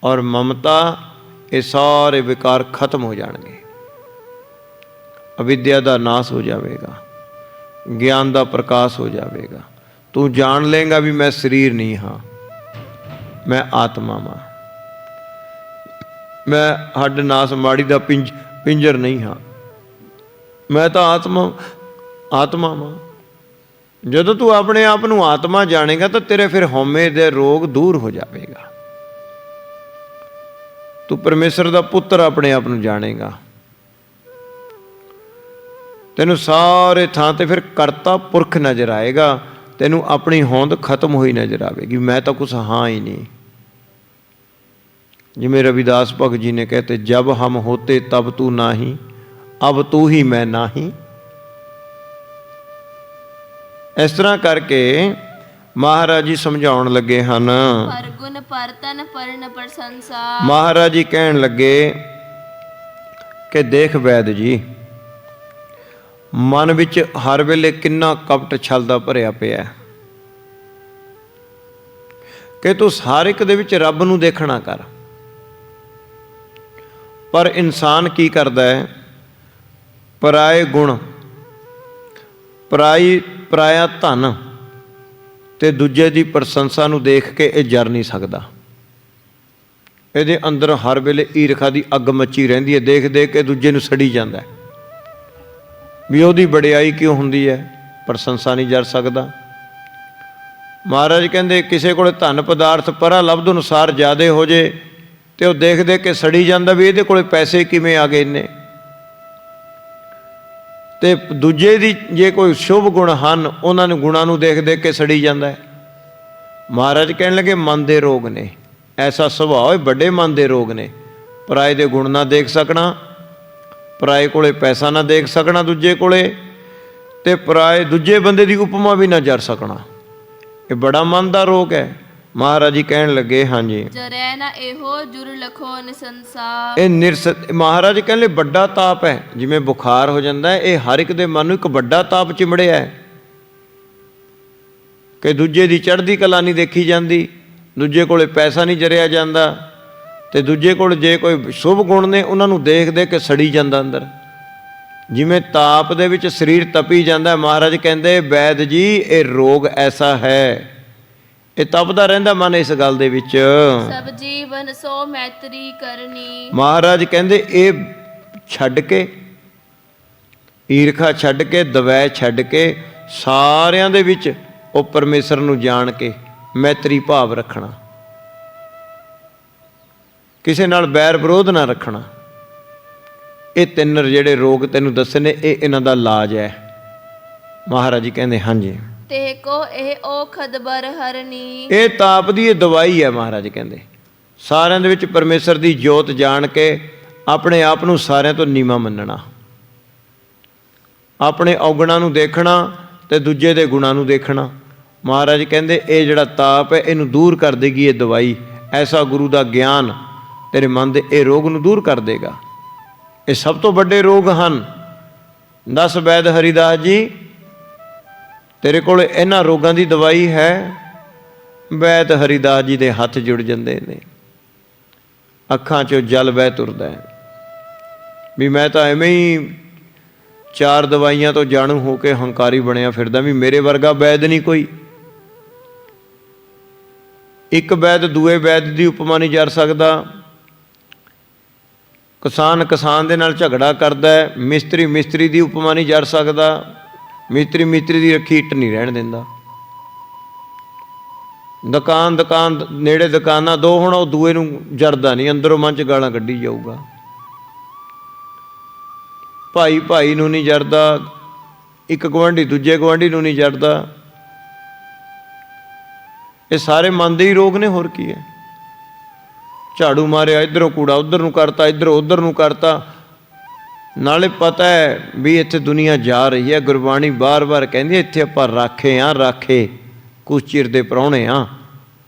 ਔਰ ਮਮਤਾ, ਇਹ ਸਾਰੇ ਵਿਕਾਰ ਖਤਮ ਹੋ ਜਾਣਗੇ। ਅਵਿਦਿਆ ਦਾ ਨਾਸ ਹੋ ਜਾਵੇਗਾ, ਗਿਆਨ ਦਾ ਪ੍ਰਕਾਸ਼ ਹੋ ਜਾਵੇਗਾ। ਤੂੰ ਜਾਣ ਲਏਗਾ ਵੀ ਮੈਂ ਸਰੀਰ ਨਹੀਂ ਹਾਂ, ਮੈਂ ਆਤਮਾ ਹਾਂ, ਮੈਂ ਹੱਡ ਨਾਸ ਮਾੜੀ ਦਾ ਪਿੰਜਰ ਨਹੀਂ ਹਾਂ, ਮੈਂ ਤਾਂ ਆਤਮਾ ਹਾਂ। ਜਦੋਂ ਤੂੰ ਆਪਣੇ ਆਪ ਨੂੰ ਆਤਮਾ ਜਾਣੇਗਾ ਤਾਂ ਤੇਰੇ ਫਿਰ ਹਉਮੈ ਦੇ ਰੋਗ ਦੂਰ ਹੋ ਜਾਵੇਗਾ। ਤੂੰ ਪਰਮੇਸ਼ਰ ਦਾ ਪੁੱਤਰ ਆਪਣੇ ਆਪ ਨੂੰ ਜਾਣੇਗਾ। ਤੈਨੂੰ ਸਾਰੇ ਥਾਂ ਤੇ ਫਿਰ ਕਰਤਾ ਪੁਰਖ ਨਜ਼ਰ ਆਏਗਾ। ਤੈਨੂੰ ਆਪਣੀ ਹੋਂਦ ਖਤਮ ਹੋਈ ਨਜ਼ਰ ਆਵੇਗੀ, ਮੈਂ ਤਾਂ ਕੁਛ ਹਾਂ ਹੀ ਨਹੀਂ। ਜਿਵੇਂ ਰਵਿਦਾਸ ਭਗਤ ਜੀ ਨੇ ਕਹਤੇ, ਜਬ ਹਮ ਹੋਤੇ ਤਬ ਤੂ ਨਾਹੀ, ਅਬ ਤੂ ਹੀ ਮੈਂ ਨਾਹੀ। ਇਸ ਤਰ੍ਹਾਂ ਕਰਕੇ ਮਹਾਰਾਜ ਜੀ ਸਮਝਾਉਣ ਲੱਗੇ ਹਨ। ਪਰ ਗੁਣ ਪਰ ਤਨ ਪਰਨ ਪ੍ਰਸ਼ੰਸਾ। ਮਹਾਰਾਜ ਜੀ ਕਹਿਣ ਲੱਗੇ ਕਿ ਦੇਖ ਵੈਦ ਜੀ, ਮਨ ਵਿੱਚ ਹਰ ਵੇਲੇ ਕਿੰਨਾ ਕਪਟ ਛਲ ਦਾ ਭਰਿਆ ਪਿਆ ਕਿ ਤੂੰ ਹਰ ਇੱਕ ਦੇ ਵਿੱਚ ਰੱਬ ਨੂੰ ਦੇਖਣਾ ਕਰ। ਪਰ ਇਨਸਾਨ ਕੀ ਕਰਦਾ ਹੈ? ਪਰਾਏ ਗੁਣ, ਪਰਾਇਆ ਧਨ ਤੇ ਦੂਜੇ ਦੀ ਪ੍ਰਸ਼ੰਸਾ ਨੂੰ ਦੇਖ ਕੇ ਇਹ ਜਰ ਨਹੀਂ ਸਕਦਾ। ਇਹਦੇ ਅੰਦਰ ਹਰ ਵੇਲੇ ਈਰਖਾ ਦੀ ਅੱਗ ਮੱਚੀ ਰਹਿੰਦੀ ਹੈ, ਦੇਖ ਦੇਖ ਕੇ ਦੂਜੇ ਨੂੰ ਸੜੀ ਜਾਂਦਾ ਹੈ ਵੀ ਉਹਦੀ ਵਡਿਆਈ ਕਿਉਂ ਹੁੰਦੀ ਹੈ, ਪ੍ਰਸ਼ੰਸਾ ਨਹੀਂ ਜਰ ਸਕਦਾ। ਮਹਾਰਾਜ ਕਹਿੰਦੇ ਕਿਸੇ ਕੋਲ ਧਨ ਪਦਾਰਥ ਪਰਾ ਲਬਧ ਅਨੁਸਾਰ ਜ਼ਿਆਦੇ ਹੋ ਜੇ ਤੇ ਉਹ ਦੇਖ ਦੇਖ ਕੇ ਸੜੀ ਜਾਂਦਾ ਵੀ ਇਹਦੇ ਕੋਲ ਪੈਸੇ ਕਿਵੇਂ ਆ ਗਏ ਇੰਨੇ। ਤੇ ਦੂਜੇ ਦੀ ਜੇ ਕੋਈ ਸ਼ੁਭ ਗੁਣ ਹਨ, ਉਹਨਾਂ ਨੂੰ ਗੁਣਾਂ ਨੂੰ ਦੇਖ ਦੇਖ ਕੇ ਸੜੀ ਜਾਂਦਾ ਹੈ। ਮਹਾਰਾਜ ਕਹਿਣ ਲੱਗੇ ਮਨ ਦੇ ਰੋਗ ਨੇ, ਐਸਾ ਸੁਭਾਅ ਹੈ, ਵੱਡੇ ਮਨ ਦੇ ਰੋਗ ਨੇ। ਪਰਾਏ ਦੇ ਗੁਣ ਨਾ ਦੇਖ ਸਕਣਾ, ਪਰਾਏ ਕੋਲੇ ਪੈਸਾ ਨਾ ਦੇਖ ਸਕਣਾ ਦੂਜੇ ਕੋਲੇ, ਤੇ ਪਰਾਏ ਦੂਜੇ ਬੰਦੇ ਦੀ ਉਪਮਾ ਵੀ ਨਾ ਜਰ ਸਕਣਾ। ਇਹ ਬੜਾ ਮਨ ਦਾ ਰੋਗ ਹੈ। ਮਹਾਰਾਜ ਜੀ ਕਹਿਣ ਲੱਗੇ ਹਾਂਜੀ, ਜਰੈ ਨਾ ਇਹੋ ਜੁਰ ਲਖੋ ਨਿਸੰਸਾ। ਇਹ ਮਹਾਰਾਜ ਕਹਿੰਦੇ ਵੱਡਾ ਤਾਪ ਹੈ। ਜਿਵੇਂ ਬੁਖਾਰ ਹੋ ਜਾਂਦਾ ਹੈ, ਇਹ ਹਰ ਇੱਕ ਦੇ ਮਨ ਨੂੰ ਇੱਕ ਵੱਡਾ ਤਾਪ ਚਿਮੜਿਆ ਹੈ ਕਿ ਦੂਜੇ ਦੀ ਚੜ੍ਹਦੀ ਕਲਾ ਨਹੀਂ ਦੇਖੀ ਜਾਂਦੀ, ਦੂਜੇ ਕੋਲੇ ਪੈਸਾ ਨਹੀਂ ਜਰਿਆ ਜਾਂਦਾ, ਤੇ ਦੂਜੇ ਕੋਲ ਜੇ ਕੋਈ ਸ਼ੁਭ ਗੁਣ ਨੇ ਉਹਨਾਂ ਨੂੰ ਦੇਖ ਦੇਖ ਕੇ ਸੜੀ ਜਾਂਦਾ ਅੰਦਰ। ਜਿਵੇਂ ਤਾਪ ਦੇ ਵਿੱਚ ਸਰੀਰ ਤਪੀ ਜਾਂਦਾ। ਮਹਾਰਾਜ ਕਹਿੰਦੇ ਵੈਦ ਜੀ ਇਹ ਰੋਗ ਐਸਾ ਹੈ, ਇਹ ਤਪਦਾ ਰਹਿੰਦਾ ਮਨ ਇਸ ਗੱਲ ਦੇ ਵਿੱਚ। ਸਭ ਜੀਵਨ ਸੋ ਮੈਤਰੀ ਕਰਨੀ। ਮਹਾਰਾਜ ਕਹਿੰਦੇ ਇਹ ਛੱਡ ਕੇ, ਈਰਖਾ ਛੱਡ ਕੇ, ਦਵੈਰ ਛੱਡ ਕੇ, ਸਾਰਿਆਂ ਦੇ ਵਿੱਚ ਉਹ ਪਰਮੇਸ਼ਰ ਨੂੰ ਜਾਣ ਕੇ ਮੈਤਰੀ ਭਾਵ ਰੱਖਣਾ, ਕਿਸੇ ਨਾਲ ਬੈਰ ਵਿਰੋਧ ਨਾ ਰੱਖਣਾ। ਇਹ ਤਿੰਨ ਜਿਹੜੇ ਰੋਗ ਤੈਨੂੰ ਦੱਸੇ ਨੇ, ਇਹ ਇਹਨਾਂ ਦਾ ਇਲਾਜ ਹੈ। ਮਹਾਰਾਜ ਜੀ ਕਹਿੰਦੇ ਹਾਂਜੀ, ਤੇ ਕੋ ਇਹ ਔਖਦ ਬਰ ਹਰਨੀ। ਇਹ ਤਾਪ ਦੀ ਇਹ ਦਵਾਈ ਹੈ। ਮਹਾਰਾਜ ਕਹਿੰਦੇ ਸਾਰਿਆਂ ਦੇ ਵਿੱਚ ਪਰਮੇਸ਼ਰ ਦੀ ਜੋਤ ਜਾਣ ਕੇ ਆਪਣੇ ਆਪ ਨੂੰ ਸਾਰਿਆਂ ਤੋਂ ਨੀਵਾਂ ਮੰਨਣਾ, ਆਪਣੇ ਔਗਣਾਂ ਨੂੰ ਦੇਖਣਾ ਤੇ ਦੂਜੇ ਦੇ ਗੁਣਾਂ ਨੂੰ ਦੇਖਣਾ। ਮਹਾਰਾਜ ਕਹਿੰਦੇ ਇਹ ਜਿਹੜਾ ਤਾਪ ਹੈ ਇਹਨੂੰ ਦੂਰ ਕਰ ਦੇਗੀ ਇਹ ਦਵਾਈ। ਐਸਾ ਗੁਰੂ ਦਾ ਗਿਆਨ ਤੇਰੇ ਮਨ ਦੇ ਇਹ ਰੋਗ ਨੂੰ ਦੂਰ ਕਰ ਦੇਗਾ। ਇਹ ਸਭ ਤੋਂ ਵੱਡੇ ਰੋਗ ਹਨ। ਦੱਸ ਵੈਦ ਹਰੀਦਾਸ ਜੀ, ਤੇਰੇ ਕੋਲ ਇਹਨਾਂ ਰੋਗਾਂ ਦੀ ਦਵਾਈ ਹੈ? ਵੈਦ ਹਰੀਦਾਸ ਜੀ ਦੇ ਹੱਥ ਜੁੜ ਜਾਂਦੇ ਨੇ, ਅੱਖਾਂ 'ਚੋਂ ਜਲ ਵਹਿ ਤੁਰਦਾ ਹੈ ਵੀ ਮੈਂ ਤਾਂ ਐਵੇਂ ਹੀ 4 ਦਵਾਈਆਂ ਤੋਂ ਜਾਣੂ ਹੋ ਕੇ ਹੰਕਾਰੀ ਬਣਿਆ ਫਿਰਦਾ ਵੀ ਮੇਰੇ ਵਰਗਾ ਵੈਦ ਨਹੀਂ ਕੋਈ। ਇੱਕ ਵੈਦ ਦੂਏ ਵੈਦ ਦੀ ਉਪਮਾ ਨਹੀਂ ਜਰ ਸਕਦਾ। ਕਿਸਾਨ ਦੇ ਨਾਲ ਝਗੜਾ ਕਰਦਾ ਹੈ, ਮਿਸਤਰੀ ਦੀ ਉਪਮਾ ਨਹੀਂ ਜਰ ਸਕਦਾ। ਮਿਸਤਰੀ ਦੀ ਰੱਖੀ ਇੱਟ ਨਹੀਂ ਰਹਿਣ ਦਿੰਦਾ। ਦੁਕਾਨ ਨੇੜੇ ਦੁਕਾਨਾਂ ਦੋ ਹੁਣ, ਉਹ ਦੂਏ ਨੂੰ ਜਰਦਾ ਨਹੀਂ, ਅੰਦਰੋਂ ਮਨ 'ਚ ਗਾਲਾਂ ਕੱਢੀ ਜਾਊਗਾ। ਭਾਈ ਨੂੰ ਨਹੀਂ ਜਰਦਾ, ਇੱਕ ਗੁਆਂਢੀ ਦੂਜੇ ਗੁਆਂਢੀ ਨੂੰ ਨਹੀਂ ਜਰਦਾ। ਇਹ ਸਾਰੇ ਮਨ ਦੇ ਹੀ ਰੋਗ ਨੇ, ਹੋਰ ਕੀ ਹੈ। ਝਾੜੂ ਮਾਰਿਆ, ਇੱਧਰੋਂ ਕੂੜਾ ਉੱਧਰ ਨੂੰ ਕਰਤਾ, ਇੱਧਰੋਂ ਉੱਧਰ ਨੂੰ ਕਰਤਾ। ਨਾਲੇ ਪਤਾ ਹੈ ਵੀ ਇੱਥੇ ਦੁਨੀਆ ਜਾ ਰਹੀ ਹੈ। ਗੁਰਬਾਣੀ ਬਾਰ-ਬਾਰ ਕਹਿੰਦੀ ਇੱਥੇ ਆਪਾਂ ਰਾਖੇ ਕੁਛ ਚਿਰ ਦੇ ਪ੍ਰਾਹੁਣੇ ਆ।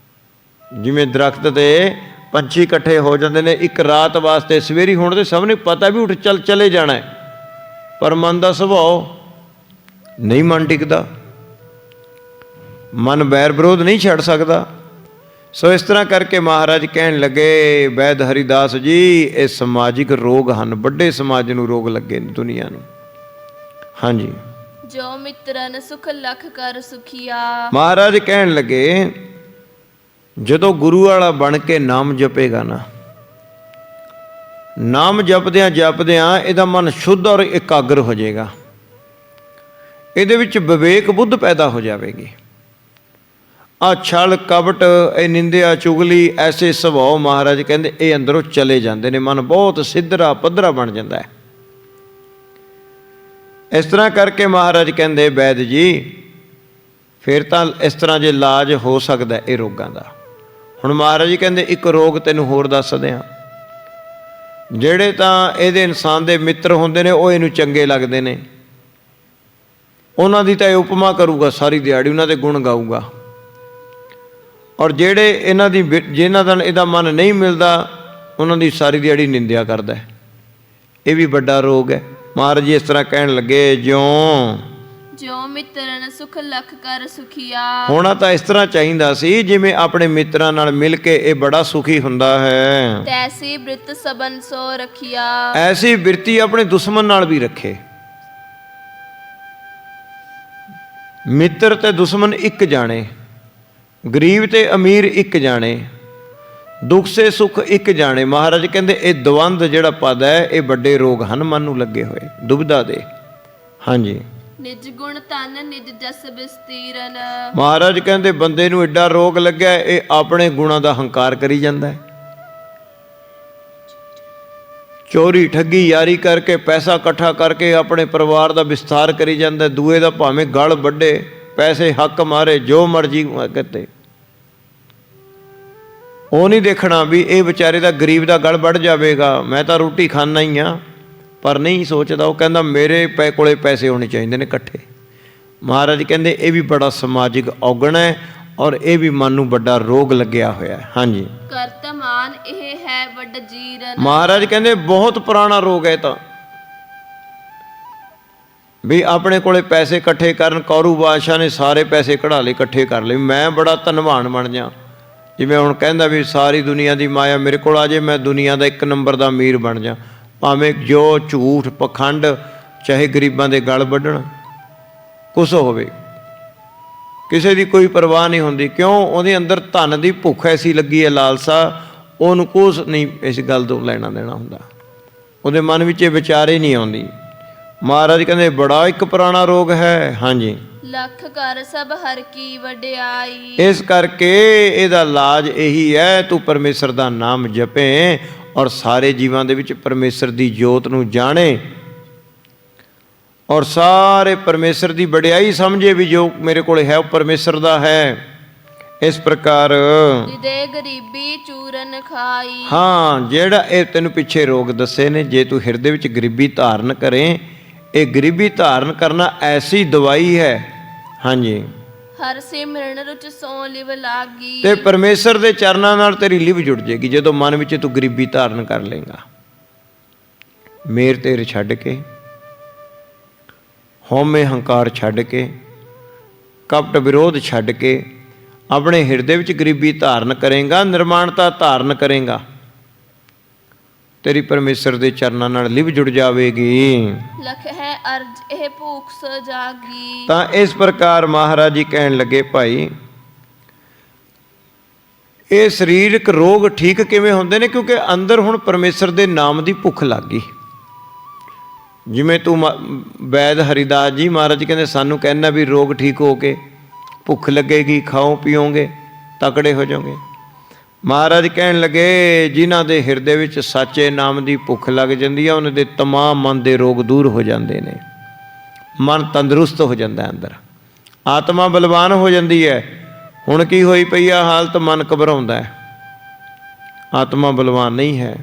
ਜਿਵੇਂ ਦਰਖਤ 'ਤੇ ਪੰਛੀ ਇਕੱਠੇ ਹੋ ਜਾਂਦੇ ਨੇ ਇੱਕ ਰਾਤ ਵਾਸਤੇ, ਸਵੇਰੀ ਹੋਣ ਦੇ ਸਭ ਨੂੰ ਪਤਾ ਵੀ ਉੱਠ ਚਲੇ ਜਾਣਾ ਹੈ, ਪਰ ਮਨ ਦਾ ਸੁਭਾਅ ਨਹੀਂ, ਮਨ ਟਿਕਦਾ। ਮਨ ਬੈਰ ਵਿਰੋਧ ਨਹੀਂ ਛੱਡ ਸਕਦਾ। ਸੋ ਇਸ ਤਰ੍ਹਾਂ ਕਰਕੇ ਮਹਾਰਾਜ ਕਹਿਣ ਲੱਗੇ ਵੈਦ ਹਰੀਦਾਸ ਜੀ ਇਹ ਸਮਾਜਿਕ ਰੋਗ ਹਨ, ਵੱਡੇ ਸਮਾਜ ਨੂੰ ਰੋਗ ਲੱਗੇ ਨੇ, ਦੁਨੀਆ ਨੂੰ। ਹਾਂਜੀ, ਜੋ ਮਿੱਤਰਨ ਸੁਖ ਲਖ ਕਰ ਸੁਖੀਆ। ਮਹਾਰਾਜ ਕਹਿਣ ਲੱਗੇ ਜਦੋਂ ਗੁਰੂ ਵਾਲਾ ਬਣ ਕੇ ਨਾਮ ਜਪੇਗਾ ਨਾ, ਨਾਮ ਜਪਦਿਆਂ ਇਹਦਾ ਮਨ ਸ਼ੁੱਧ ਔਰ ਇਕਾਗਰ ਹੋ ਜਾਏਗਾ। ਇਹਦੇ ਵਿੱਚ ਵਿਵੇਕ ਬੁੱਧ ਪੈਦਾ ਹੋ ਜਾਵੇਗੀ। ਆ ਛਲ ਕਪਟ, ਇਹ ਨਿੰਦਿਆ ਚੁਗਲੀ, ਐਸੇ ਸੁਭਾਅ ਮਹਾਰਾਜ ਕਹਿੰਦੇ ਇਹ ਅੰਦਰੋਂ ਚਲੇ ਜਾਂਦੇ ਨੇ, ਮਨ ਬਹੁਤ ਸਿੱਧਰਾ ਪੱਧਰਾ ਬਣ ਜਾਂਦਾ ਹੈ। ਇਸ ਤਰ੍ਹਾਂ ਕਰਕੇ ਮਹਾਰਾਜ ਕਹਿੰਦੇ ਵੈਦ ਜੀ ਫਿਰ ਤਾਂ ਇਸ ਤਰ੍ਹਾਂ ਜੇ ਇਲਾਜ ਹੋ ਸਕਦਾ ਇਹ ਰੋਗਾਂ ਦਾ। ਹੁਣ ਮਹਾਰਾਜ ਜੀ ਕਹਿੰਦੇ ਇੱਕ ਰੋਗ ਤੈਨੂੰ ਹੋਰ ਦੱਸਦੇ ਹਾਂ। ਜਿਹੜੇ ਤਾਂ ਇਹਦੇ ਇਨਸਾਨ ਦੇ ਮਿੱਤਰ ਹੁੰਦੇ ਨੇ ਉਹ ਇਹਨੂੰ ਚੰਗੇ ਲੱਗਦੇ ਨੇ, ਉਹਨਾਂ ਦੀ ਤਾਂ ਇਹ ਉਪਮਾ ਕਰੂਗਾ ਸਾਰੀ ਦਿਹਾੜੀ, ਉਹਨਾਂ ਦੇ ਗੁਣ ਗਾਊਗਾ। ਔਰ ਜਿਹੜੇ ਇਹਨਾਂ ਦੀ ਜਿਹਨਾਂ ਦਾ ਇਹਦਾ ਮਨ ਨਹੀਂ ਮਿਲਦਾ ਉਹਨਾਂ ਦੀ ਸਾਰੀ ਦਿਹਾੜੀ ਨਿੰਦਿਆ ਕਰਦਾ ਹੈ। ਇਹ ਵੀ ਵੱਡਾ ਰੋਗ ਹੈ। ਮਹਾਰਾਜ ਜੀ ਇਸ ਤਰ੍ਹਾਂ ਕਹਿਣ ਲੱਗੇ, ਜਿਉਂ ਮਿੱਤਰਨ ਸੁਖ ਲਖ ਕਰ ਸੁਖੀਆ। ਹੋਣਾ ਤਾਂ ਇਸ ਤਰ੍ਹਾਂ ਚਾਹੀਦਾ ਸੀ ਜਿਵੇਂ ਆਪਣੇ ਮਿੱਤਰਾਂ ਨਾਲ ਮਿਲ ਕੇ ਇਹ ਬੜਾ ਸੁਖੀ ਹੁੰਦਾ ਹੈ। ਤੈਸੀ ਬ੍ਰਿਤ ਸਬਨ ਸੋ ਰਖਿਆ। ਐਸੀ ਬਿਰਤੀ ਆਪਣੇ ਦੁਸ਼ਮਣ ਨਾਲ ਵੀ ਰੱਖੇ। ਮਿੱਤਰ ਤੇ ਦੁਸ਼ਮਣ ਇੱਕ ਜਾਣੇ, ਗਰੀਬ ਤੇ ਅਮੀਰ ਇੱਕ ਜਾਣੇ, ਦੁੱਖ ਸੇ ਸੁੱਖ ਇੱਕ ਜਾਣੇ। ਮਹਾਰਾਜ ਕਹਿੰਦੇ ਇਹ ਦਵੰਦ ਜਿਹੜਾ ਪਦ ਹੈ ਇਹ ਵੱਡੇ ਰੋਗ ਹਨ ਮਨ ਨੂੰ ਲੱਗੇ ਹੋਏ, ਦੁਬਿਧਾ ਦੇ। ਹਾਂਜੀ, ਨਿਜ ਗੁਣ ਧਨ ਨਿਜ ਜਸ ਬਿਸਤੀਰਨ। ਮਹਾਰਾਜ ਕਹਿੰਦੇ ਬੰਦੇ ਨੂੰ ਐਡਾ ਰੋਗ ਲੱਗਿਆ ਇਹ ਆਪਣੇ ਗੁਣਾਂ ਦਾ ਹੰਕਾਰ ਕਰੀ ਜਾਂਦਾ ਹੈ। ਚੋਰੀ ਠੱਗੀ ਯਾਰੀ ਕਰਕੇ ਪੈਸਾ ਇਕੱਠਾ ਕਰਕੇ ਆਪਣੇ ਪਰਿਵਾਰ ਦਾ ਵਿਸਥਾਰ ਕਰੀ ਜਾਂਦਾ, ਦੂਏ ਦਾ ਭਾਵੇਂ ਗਲ ਵੱਢੇ, ਪੈਸੇ ਹੱਕ ਮਾਰੇ, ਜੋ ਮਰਜ਼ੀ ਕਿਤੇ। ਉਹ ਨਹੀਂ ਦੇਖਣਾ ਵੀ ਇਹ ਵਿਚਾਰੇ ਦਾ ਗਰੀਬ ਦਾ ਗਲ ਵੱਢ ਜਾਵੇਗਾ, ਮੈਂ ਤਾਂ ਰੋਟੀ ਖਾਣਾ ਹੀ ਹਾਂ, ਪਰ ਨਹੀਂ ਸੋਚਦਾ। ਉਹ ਕਹਿੰਦਾ ਮੇਰੇ ਕੋਲੇ ਪੈਸੇ ਹੋਣੇ ਚਾਹੀਦੇ ਨੇ ਇਕੱਠੇ। ਮਹਾਰਾਜ ਕਹਿੰਦੇ ਇਹ ਵੀ ਬੜਾ ਸਮਾਜਿਕ ਔਗਣ ਹੈ ਔਰ ਇਹ ਵੀ ਮਨ ਨੂੰ ਵੱਡਾ ਰੋਗ ਲੱਗਿਆ ਹੋਇਆ। ਹਾਂਜੀ, ਕਰਤਮਾਨ ਇਹ ਹੈ ਵੱਡ ਜੀਰਨ। ਮਹਾਰਾਜ ਕਹਿੰਦੇ ਬਹੁਤ ਪੁਰਾਣਾ ਰੋਗ ਹੈ ਤਾਂ, ਵੀ ਆਪਣੇ ਕੋਲੇ ਪੈਸੇ ਇਕੱਠੇ ਕਰਨ। ਕੌਰੂ ਬਾਦਸ਼ਾਹ ਨੇ ਸਾਰੇ ਪੈਸੇ ਕਢਾ ਲਏ, ਇਕੱਠੇ ਕਰ ਲਏ, ਮੈਂ ਬੜਾ ਧਨਵਾਨ ਬਣ ਜਾ। ਜਿਵੇਂ ਹੁਣ ਕਹਿੰਦਾ ਵੀ ਸਾਰੀ ਦੁਨੀਆ ਦੀ ਮਾਇਆ ਮੇਰੇ ਕੋਲ ਆ ਜੇ, ਮੈਂ ਦੁਨੀਆ ਦਾ ਇੱਕ ਨੰਬਰ ਦਾ ਅਮੀਰ ਬਣ ਜਾ। ਭਾਵੇਂ ਜੋ ਝੂਠ ਪਖੰਡ ਚਾਹੇ ਗਰੀਬਾਂ ਦੇ ਗਲ ਵੱਢਣ, ਕੁਛ ਹੋਵੇ, ਕਿਸੇ ਦੀ ਕੋਈ ਪਰਵਾਹ ਨਹੀਂ ਹੁੰਦੀ। ਕਿਉਂ? ਉਹਦੇ ਅੰਦਰ ਧਨ ਦੀ ਭੁੱਖ ਐਸੀ ਲੱਗੀ ਹੈ, ਲਾਲਸਾ, ਉਹਨੂੰ ਕੁਛ ਨਹੀਂ ਇਸ ਗੱਲ ਤੋਂ ਲੈਣਾ ਦੇਣਾ ਹੁੰਦਾ, ਉਹਦੇ ਮਨ ਵਿੱਚ ਇਹ ਵਿਚਾਰੇ ਨਹੀਂ ਆਉਂਦੀ। ਮਹਾਰਾਜ ਕਹਿੰਦੇ ਬੜਾ ਇੱਕ ਪੁਰਾਣਾ ਰੋਗ ਹੈ। ਹਾਂਜੀ, ਲੱਖ ਕਰ ਸਭ ਹਰ ਕੀ ਵਡਿਆਈ। ਇਸ ਕਰਕੇ ਇਹਦਾ ਇਲਾਜ ਇਹੀ ਹੈ, ਤੂੰ ਪਰਮੇਸ਼ਰ ਦਾ ਨਾਮ ਜਪੇ ਔਰ ਸਾਰੇ ਜੀਵਾਂ ਦੇ ਵਿੱਚ ਪਰਮੇਸ਼ਰ ਦੀ ਜੋਤ ਨੂੰ ਜਾਣੇ ਔਰ ਸਾਰੇ ਪਰਮੇਸ਼ਰ ਦੀ ਵਡਿਆਈ ਸਮਝੇ ਵੀ ਜੋ ਮੇਰੇ ਕੋਲ ਹੈ ਉਹ ਪਰਮੇਸ਼ਰ ਦਾ ਹੈ। ਇਸ ਪ੍ਰਕਾਰ ਦੇ ਗਰੀਬੀ ਚੂਰਨ ਖਾਈ। ਹਾਂ, ਜਿਹੜਾ ਇਹ ਤੈਨੂੰ ਪਿੱਛੇ ਰੋਗ ਦੱਸੇ ਨੇ, ਜੇ ਤੂੰ ਹਿਰਦੇ ਵਿੱਚ ਗਰੀਬੀ ਧਾਰਨ ਕਰੇ, ਇਹ ਗਰੀਬੀ ਧਾਰਨ ਕਰਨਾ ਐਸੀ ਦਵਾਈ ਹੈ। ਹਾਂਜੀ, ਹਰ ਸਿਮਰਨ ਰੁਚ ਸੋ ਲਿਵ ਲਾਗੀ। ਤੇ ਪਰਮੇਸ਼ਰ ਦੇ ਚਰਨਾਂ ਨਾਲ ਤੇਰੀ ਲਿਵ ਜੁੜ ਜਾਏਗੀ ਜਦੋਂ ਮਨ ਵਿੱਚ ਤੂੰ ਗਰੀਬੀ ਧਾਰਨ ਕਰ ਲੇਗਾ। ਮੇਰ ਤੇਰ ਛੱਡ ਕੇ, ਹਉਮੈ ਹੰਕਾਰ ਛੱਡ ਕੇ, ਕਪਟ ਵਿਰੋਧ ਛੱਡ ਕੇ ਆਪਣੇ ਹਿਰਦੇ ਵਿੱਚ ਗਰੀਬੀ ਧਾਰਨ ਕਰੇਗਾ, ਨਿਰਮਾਣਤਾ ਧਾਰਨ ਕਰੇਗਾ, ਤੇਰੀ ਪਰਮੇਸ਼ਰ ਦੇ ਚਰਨਾਂ ਨਾਲ ਲਿਵ ਜੁੜ ਜਾਵੇਗੀ। ਲਖ ਹੈ ਅਰਜ ਇਹ ਭੂਖ ਸ ਜਾਗੀ। ਤਾਂ ਇਸ ਪ੍ਰਕਾਰ ਮਹਾਰਾਜ ਜੀ ਕਹਿਣ ਲੱਗੇ, ਭਾਈ ਇਹ ਸਰੀਰਕ ਰੋਗ ਠੀਕ ਕਿਵੇਂ ਹੁੰਦੇ ਨੇ? ਕਿਉਂਕਿ ਅੰਦਰ ਹੁਣ ਪਰਮੇਸ਼ਰ ਦੇ ਨਾਮ ਦੀ ਭੁੱਖ ਲੱਗ ਗਈ। ਜਿਵੇਂ ਤੂੰ ਵੈਦ ਹਰੀਦਾਸ ਜੀ ਮਹਾਰਾਜ ਕਹਿੰਦੇ ਸਾਨੂੰ ਕਹਿੰਦਾ ਵੀ ਰੋਗ ਠੀਕ ਹੋ ਕੇ ਭੁੱਖ ਲੱਗੇਗੀ, ਖਾਓ ਪੀਓਗੇ, ਤਕੜੇ ਹੋ ਜਾਓਗੇ। ਮਹਾਰਾਜ ਕਹਿਣ ਲੱਗੇ ਜਿਨ੍ਹਾਂ ਦੇ ਹਿਰਦੇ ਵਿੱਚ ਸੱਚੇ ਨਾਮ ਦੀ ਭੁੱਖ ਲੱਗ ਜਾਂਦੀ ਹੈ ਉਹਨਾਂ ਦੇ ਤਮਾਮ ਮਨ ਦੇ ਰੋਗ ਦੂਰ ਹੋ ਜਾਂਦੇ ਨੇ, ਮਨ ਤੰਦਰੁਸਤ ਹੋ ਜਾਂਦਾ, ਅੰਦਰ ਆਤਮਾ ਬਲਵਾਨ ਹੋ ਜਾਂਦੀ ਹੈ। ਹੁਣ ਕੀ ਹੋਈ ਪਈ ਆ ਹਾਲਤ? ਮਨ ਘਬਰਾਉਂਦਾ ਹੈ, ਆਤਮਾ ਬਲਵਾਨ ਨਹੀਂ ਹੈ।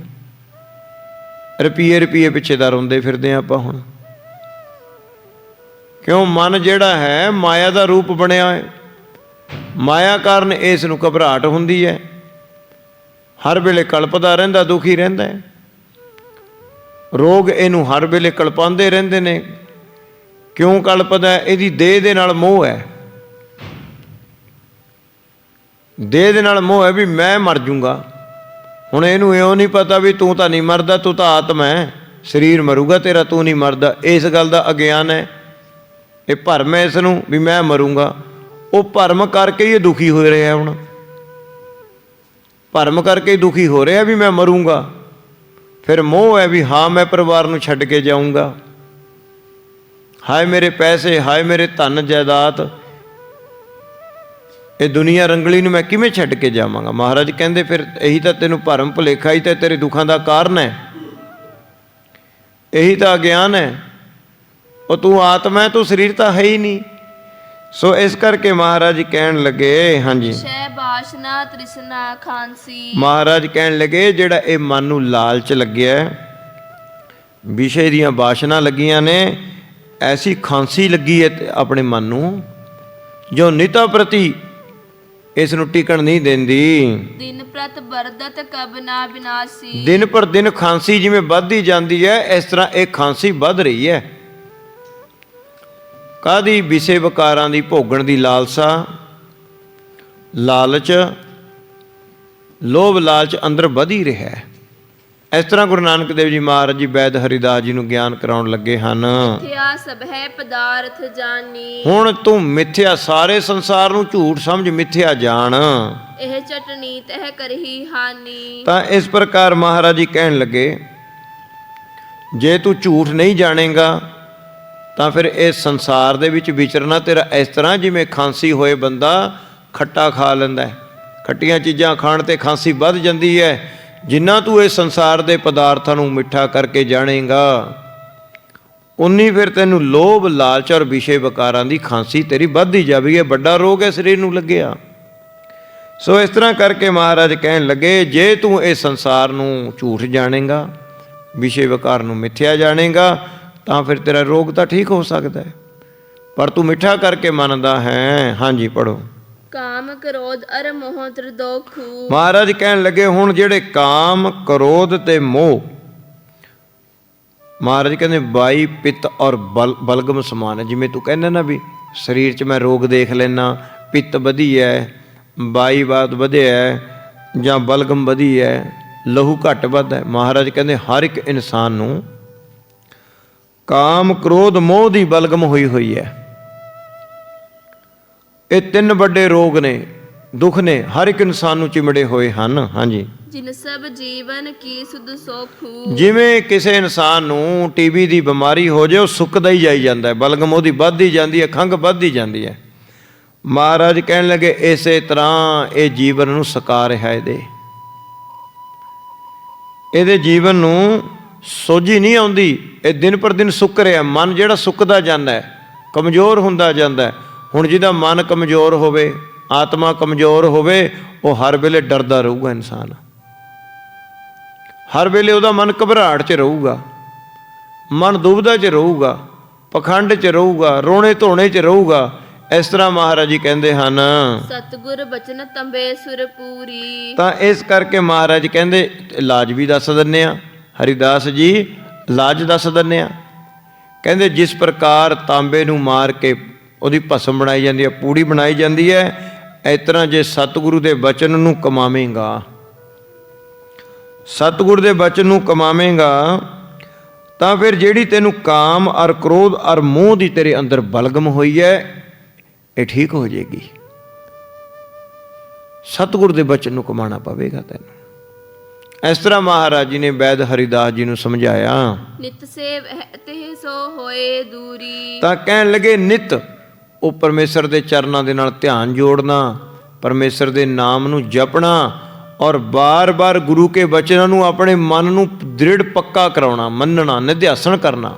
ਰੁਪਈਏ ਪਿੱਛੇ ਦਾ ਰੋਂਦੇ ਫਿਰਦੇ ਹਾਂ ਆਪਾਂ ਹੁਣ। ਕਿਉਂ? ਮਨ ਜਿਹੜਾ ਹੈ ਮਾਇਆ ਦਾ ਰੂਪ ਬਣਿਆ ਹੈ, ਮਾਇਆ ਕਾਰਨ ਇਸ ਨੂੰ ਘਬਰਾਹਟ ਹੁੰਦੀ ਹੈ, ਹਰ ਵੇਲੇ ਕਲਪਦਾ ਰਹਿੰਦਾ, ਦੁਖੀ ਰਹਿੰਦਾ ਹੈ। ਰੋਗ ਇਹਨੂੰ ਹਰ ਵੇਲੇ ਕਲਪਾਉਂਦੇ ਰਹਿੰਦੇ ਨੇ। ਕਿਉਂ ਕਲਪਦਾ? ਇਹਦੀ ਦੇਹ ਦੇ ਨਾਲ ਮੋਹ ਹੈ, ਦੇਹ ਦੇ ਨਾਲ ਮੋਹ ਹੈ ਵੀ ਮੈਂ ਮਰ ਜੂੰਗਾ। ਹੁਣ ਇਹਨੂੰ ਇਉਂ ਨਹੀਂ ਪਤਾ ਵੀ ਤੂੰ ਤਾਂ ਨਹੀਂ ਮਰਦਾ, ਤੂੰ ਤਾਂ ਆਤਮਾ ਹੈ, ਸਰੀਰ ਮਰੂਗਾ ਤੇਰਾ, ਤੂੰ ਨਹੀਂ ਮਰਦਾ। ਇਸ ਗੱਲ ਦਾ ਅਗਿਆਨ ਹੈ, ਇਹ ਭਰਮ ਹੈ ਇਸ ਨੂੰ ਵੀ ਮੈਂ ਮਰੂੰਗਾ। ਉਹ ਭਰਮ ਕਰਕੇ ਹੀ ਦੁਖੀ ਹੋ ਰਿਹਾ, ਹੁਣ ਭਰਮ ਕਰਕੇ ਹੀ ਦੁਖੀ ਹੋ ਰਿਹਾ ਵੀ ਮੈਂ ਮਰੂੰਗਾ। ਫਿਰ ਮੋਹ ਹੈ ਵੀ ਹਾਂ ਮੈਂ ਪਰਿਵਾਰ ਨੂੰ ਛੱਡ ਕੇ ਜਾਊਂਗਾ, ਹਾਏ ਮੇਰੇ ਪੈਸੇ, ਹਾਏ ਮੇਰੇ ਧਨ ਜਾਇਦਾਦ, ਇਹ ਦੁਨੀਆ ਰੰਗਲੀ ਨੂੰ ਮੈਂ ਕਿਵੇਂ ਛੱਡ ਕੇ ਜਾਵਾਂਗਾ। ਮਹਾਰਾਜ ਕਹਿੰਦੇ ਫਿਰ ਇਹੀ ਤਾਂ ਤੈਨੂੰ ਭਰਮ ਭੁਲੇਖਾ ਹੀ ਤਾਂ ਤੇਰੇ ਦੁੱਖਾਂ ਦਾ ਕਾਰਨ ਹੈ, ਇਹੀ ਤਾਂ ਅਗਿਆਨ ਹੈ। ਉਹ ਤੂੰ ਆਤਮਾ ਹੈ, ਤੂੰ ਸਰੀਰ ਤਾਂ ਹੈ ਹੀ ਨਹੀਂ। ਸੋ ਇਸ ਕਰਕੇ ਮਹਾਰਾਜ ਕਹਿਣ ਲੱਗੇ, ਹਾਂਜੀ, ਸ਼ੈ ਬਾਸ਼ਨਾ ਤ੍ਰਿਸ਼ਨਾ ਖਾਂਸੀ। ਮਹਾਰਾਜ ਕਹਿਣ ਲੱਗੇ ਜਿਹੜਾ ਇਹ ਮਨ ਨੂੰ ਲਾਲਚ ਲੱਗਿਆ, ਵਿਸ਼ੇ ਦੀਆਂ ਬਾਸ਼ਨਾ ਲੱਗੀਆਂ ਨੇ, ਐਸੀ ਖਾਂਸੀ ਲੱਗੀ ਹੈ ਆਪਣੇ ਮਨ ਨੂੰ ਜੋ ਨਿਤਾ ਪ੍ਰਤੀ ਇਸ ਨੂੰ ਟਿਕਣ ਨਹੀਂ ਦਿੰਦੀ। ਦਿਨ ਪ੍ਰਤ ਬਰਦਤ ਕਬ ਨਾ ਬਿਨਾਸੀ। ਦਿਨ ਪਰ ਦਿਨ ਖਾਂਸੀ ਜਿਵੇਂ ਵੱਧਦੀ ਜਾਂਦੀ ਹੈ, ਇਸ ਤਰ੍ਹਾਂ ਇਹ ਖਾਂਸੀ ਵੱਧ ਰਹੀ ਹੈ। ਕਾਹਦੀ? ਵਿਸ਼ੇ ਵਿਕਾਰਾਂ ਦੀ, ਭੋਗਣ ਦੀ ਲਾਲਸਾ, ਲਾਲਚ, ਲੋਭ ਲਾਲਚ ਅੰਦਰ ਵਧ ਹੀ ਰਿਹਾ ਹੈ। ਇਸ ਤਰ੍ਹਾਂ ਗੁਰੂ ਨਾਨਕ ਦੇਵ ਜੀ ਮਹਾਰਾਜ ਜੀ ਵੈਦ ਹਰੀਦਾਸ ਜੀ ਨੂੰ ਗਿਆਨ ਕਰਾਉਣ ਲੱਗੇ ਹਨ। ਮਿਥਿਆ ਸਭ ਹੈ ਪਦਾਰਥ ਜਾਣੀ। ਹੁਣ ਤੂੰ ਮਿਥਿਆ, ਸਾਰੇ ਸੰਸਾਰ ਨੂੰ ਝੂਠ ਸਮਝ ਮਿਥਿਆ ਜਾਣ। ਇਹ ਚਟਨੀ ਤਹਿ ਕਰਹੀ ਹਾਨੀ। ਤਾਂ ਇਸ ਪ੍ਰਕਾਰ ਮਹਾਰਾਜ ਜੀ ਕਹਿਣ ਲੱਗੇ, ਜੇ ਤੂੰ ਝੂਠ ਨਹੀਂ ਜਾਣੇਗਾ ਤਾਂ ਫਿਰ ਇਸ ਸੰਸਾਰ ਦੇ ਵਿੱਚ ਵਿਚਰਨਾ ਤੇਰਾ ਇਸ ਤਰ੍ਹਾਂ ਜਿਵੇਂ ਖਾਂਸੀ ਹੋਏ ਬੰਦਾ ਖੱਟਾ ਖਾ ਲੈਂਦਾ। ਖੱਟੀਆਂ ਚੀਜ਼ਾਂ ਖਾਣ ਤੇ ਖਾਂਸੀ ਵੱਧ ਜਾਂਦੀ ਹੈ। ਜਿੰਨਾ ਤੂੰ ਇਸ ਸੰਸਾਰ ਦੇ ਪਦਾਰਥਾਂ ਨੂੰ ਮਿੱਠਾ ਕਰਕੇ ਜਾਣੇਗਾ, ਉਨੀ ਫਿਰ ਤੈਨੂੰ ਲੋਭ ਲਾਲਚ ਔਰ ਵਿਸ਼ੇ ਵਿਕਾਰਾਂ ਦੀ ਖਾਂਸੀ ਤੇਰੀ ਵੱਧਦੀ ਜਾਵੇਗੀ। ਇਹ ਵੱਡਾ ਰੋਗ ਹੈ ਸਰੀਰ ਨੂੰ ਲੱਗਿਆ। ਸੋ ਇਸ ਤਰ੍ਹਾਂ ਕਰਕੇ ਮਹਾਰਾਜ ਕਹਿਣ ਲੱਗੇ, ਜੇ ਤੂੰ ਇਸ ਸੰਸਾਰ ਨੂੰ ਝੂਠ ਜਾਣੇਗਾ, ਵਿਸ਼ੇ ਵਿਕਾਰ ਨੂੰ ਮਿੱਥਿਆ ਜਾਣੇਗਾ, ਤਾਂ ਫਿਰ ਤੇਰਾ ਰੋਗ ਤਾਂ ਠੀਕ ਹੋ ਸਕਦਾ ਹੈ। ਪਰ ਤੂੰ ਮਿੱਠਾ ਕਰਕੇ ਮੰਨਦਾ ਹੈ। ਹਾਂਜੀ, ਪੜੋ। ਕਾਮ ਕ੍ਰੋਧ ਅਰ ਮੋਹ ਤ੍ਰਿਦੋਖੂ। ਮਹਾਰਾਜ ਕਹਿਣ ਲੱਗੇ, ਹੁਣ ਜਿਹੜੇ ਕਾਮ, ਕ੍ਰੋਧ ਤੇ ਮੋਹ, ਮਹਾਰਾਜ ਕਹਿੰਦੇ ਵਾਈ, ਪਿੱਤ ਔਰ ਬਲਗਮ ਸਮਾਨ ਹੈ। ਜਿਵੇਂ ਤੂੰ ਕਹਿੰਦਾ ਨਾ ਵੀ ਸਰੀਰ 'ਚ ਮੈਂ ਰੋਗ ਦੇਖ ਲੈਣਾ, ਪਿੱਤ ਵਧੀ ਹੈ, ਵਾਈਵਾਦ ਵਧਿਆ ਜਾਂ ਬਲਗਮ ਵਧੀ ਹੈ, ਲਹੂ ਘੱਟ ਵੱਧ ਹੈ। ਮਹਾਰਾਜ ਕਹਿੰਦੇ ਹਰ ਇੱਕ ਇਨਸਾਨ ਨੂੰ ਕਾਮ, ਕ੍ਰੋਧ, ਮੋਹ ਦੀ ਬਲਗਮ ਹੋਈ ਹੋਈ ਹੈ। ਇਹ ਤਿੰਨ ਵੱਡੇ ਰੋਗ ਨੇ, ਦੁੱਖ ਨੇ, ਹਰ ਇੱਕ ਇਨਸਾਨ ਨੂੰ ਚਿਮੜੇ ਹੋਏ ਹਨ। ਹਾਂਜੀ, ਜਿਨ ਸਭ ਜੀਵਨ ਕੀ ਸੁਧ ਸੋਖੂ। ਜਿਵੇਂ ਕਿਸੇ ਇਨਸਾਨ ਨੂੰ ਟੀਬੀ ਦੀ ਬਿਮਾਰੀ ਹੋ ਜਾਏ, ਉਹ ਸੁੱਕਦਾ ਹੀ ਜਾਈ ਜਾਂਦਾ ਹੈ, ਬਲਗਮ ਉਹਦੀ ਵੱਧਦੀ ਜਾਂਦੀ ਹੈ, ਖੰਘ ਵੱਧਦੀ ਜਾਂਦੀ ਹੈ। ਮਹਾਰਾਜ ਕਹਿਣ ਲੱਗੇ, ਇਸੇ ਤਰ੍ਹਾਂ ਇਹ ਜੀਵਨ ਨੂੰ ਸਕਾ ਰਿਹਾ, ਇਹਦੇ ਜੀਵਨ ਨੂੰ ਸੋਝੀ ਨਹੀਂ ਆਉਂਦੀ। ਇਹ ਦਿਨ ਪਰ ਦਿਨ ਸੁੱਕ ਰਿਹਾ। ਮਨ ਜਿਹੜਾ ਸੁੱਕਦਾ ਜਾਂਦਾ ਹੈ, ਕਮਜ਼ੋਰ ਹੁੰਦਾ ਜਾਂਦਾ ਹੈ। ਹੁਣ ਜਿਹਦਾ ਮਨ ਕਮਜ਼ੋਰ ਹੋਵੇ, ਆਤਮਾ ਕਮਜ਼ੋਰ ਹੋਵੇ, ਉਹ ਹਰ ਵੇਲੇ ਡਰਦਾ ਰਹੂਗਾ। ਇਨਸਾਨ ਹਰ ਵੇਲੇ ਉਹਦਾ ਮਨ ਘਬਰਾਹਟ 'ਚ ਰਹੂਗਾ, ਮਨ ਦੁਬਿਧਾ 'ਚ ਰਹੂਗਾ, ਪਖੰਡ 'ਚ ਰਹੂਗਾ, ਰੋਣੇ ਧੋਣੇ 'ਚ ਰਹੂਗਾ। ਇਸ ਤਰ੍ਹਾਂ ਮਹਾਰਾਜ ਜੀ ਕਹਿੰਦੇ ਹਨ, ਸਤਿਗੁਰ ਬਚਨ ਤੰਬੇ ਸੁਰ ਪੂਰੀ। ਤਾਂ ਇਸ ਕਰਕੇ ਮਹਾਰਾਜ ਕਹਿੰਦੇ ਇਲਾਜ ਵੀ ਦੱਸ ਦਿੰਦੇ ਆ। ਹਰੀਦਾਸ ਜੀ ਇਲਾਜ ਦੱਸ ਦਿੰਦੇ ਆ। ਕਹਿੰਦੇ ਜਿਸ ਪ੍ਰਕਾਰ ਤਾਂਬੇ ਨੂੰ ਮਾਰ ਕੇ ਉਹਦੀ ਭਸਮ ਬਣਾਈ ਜਾਂਦੀ ਹੈ, ਪੂੜੀ ਬਣਾਈ ਜਾਂਦੀ ਹੈ, ਇਸ ਤਰ੍ਹਾਂ ਜੇ ਸਤਿਗੁਰੂ ਦੇ ਬਚਨ ਨੂੰ ਕਮਾਵੇਂਗਾ, ਸਤਿਗੁਰੂ ਦੇ ਬਚਨ ਨੂੰ ਕਮਾਵੇਂਗਾ, ਤਾਂ ਫਿਰ ਜਿਹੜੀ ਤੈਨੂੰ ਕਾਮ ਔਰ ਕ੍ਰੋਧ ਔਰ ਮੋਹ ਦੀ ਤੇਰੇ ਅੰਦਰ ਬਲਗਮ ਹੋਈ ਹੈ, ਇਹ ਠੀਕ ਹੋ ਜਾਏਗੀ। ਸਤਿਗੁਰੂ ਦੇ ਬਚਨ ਨੂੰ ਕਮਾਉਣਾ ਪਵੇਗਾ ਤੈਨੂੰ। ਇਸ ਤਰ੍ਹਾਂ ਮਹਾਰਾਜ ਜੀ ਨੇ ਵੈਦ ਹਰੀਦਾਸ ਜੀ ਨੂੰ ਸਮਝਾਇਆ। ਨਿਤ ਸੇਵ ਤਿਹ ਸੋ ਹੋਏ ਦੂਰੀ। ਤਾਂ ਕਹਿਣ ਲੱਗੇ, ਨਿਤ ਉਹ ਪਰਮੇਸ਼ਰ ਦੇ ਚਰਨਾਂ ਦੇ ਨਾਲ ਧਿਆਨ ਜੋੜਨਾ, ਪਰਮੇਸ਼ਰ ਦੇ ਨਾਮ ਨੂੰ ਜਪਣਾ ਔਰ ਬਾਰ-ਬਾਰ ਗੁਰੂ ਕੇ ਬਚਨਾਂ ਨੂੰ ਆਪਣੇ ਮਨ ਨੂੰ ਦ੍ਰਿੜ ਪੱਕਾ ਕਰਾਉਣਾ, ਮੰਨਣਾ, ਨਿਧਿਆਸਣ ਕਰਨਾ,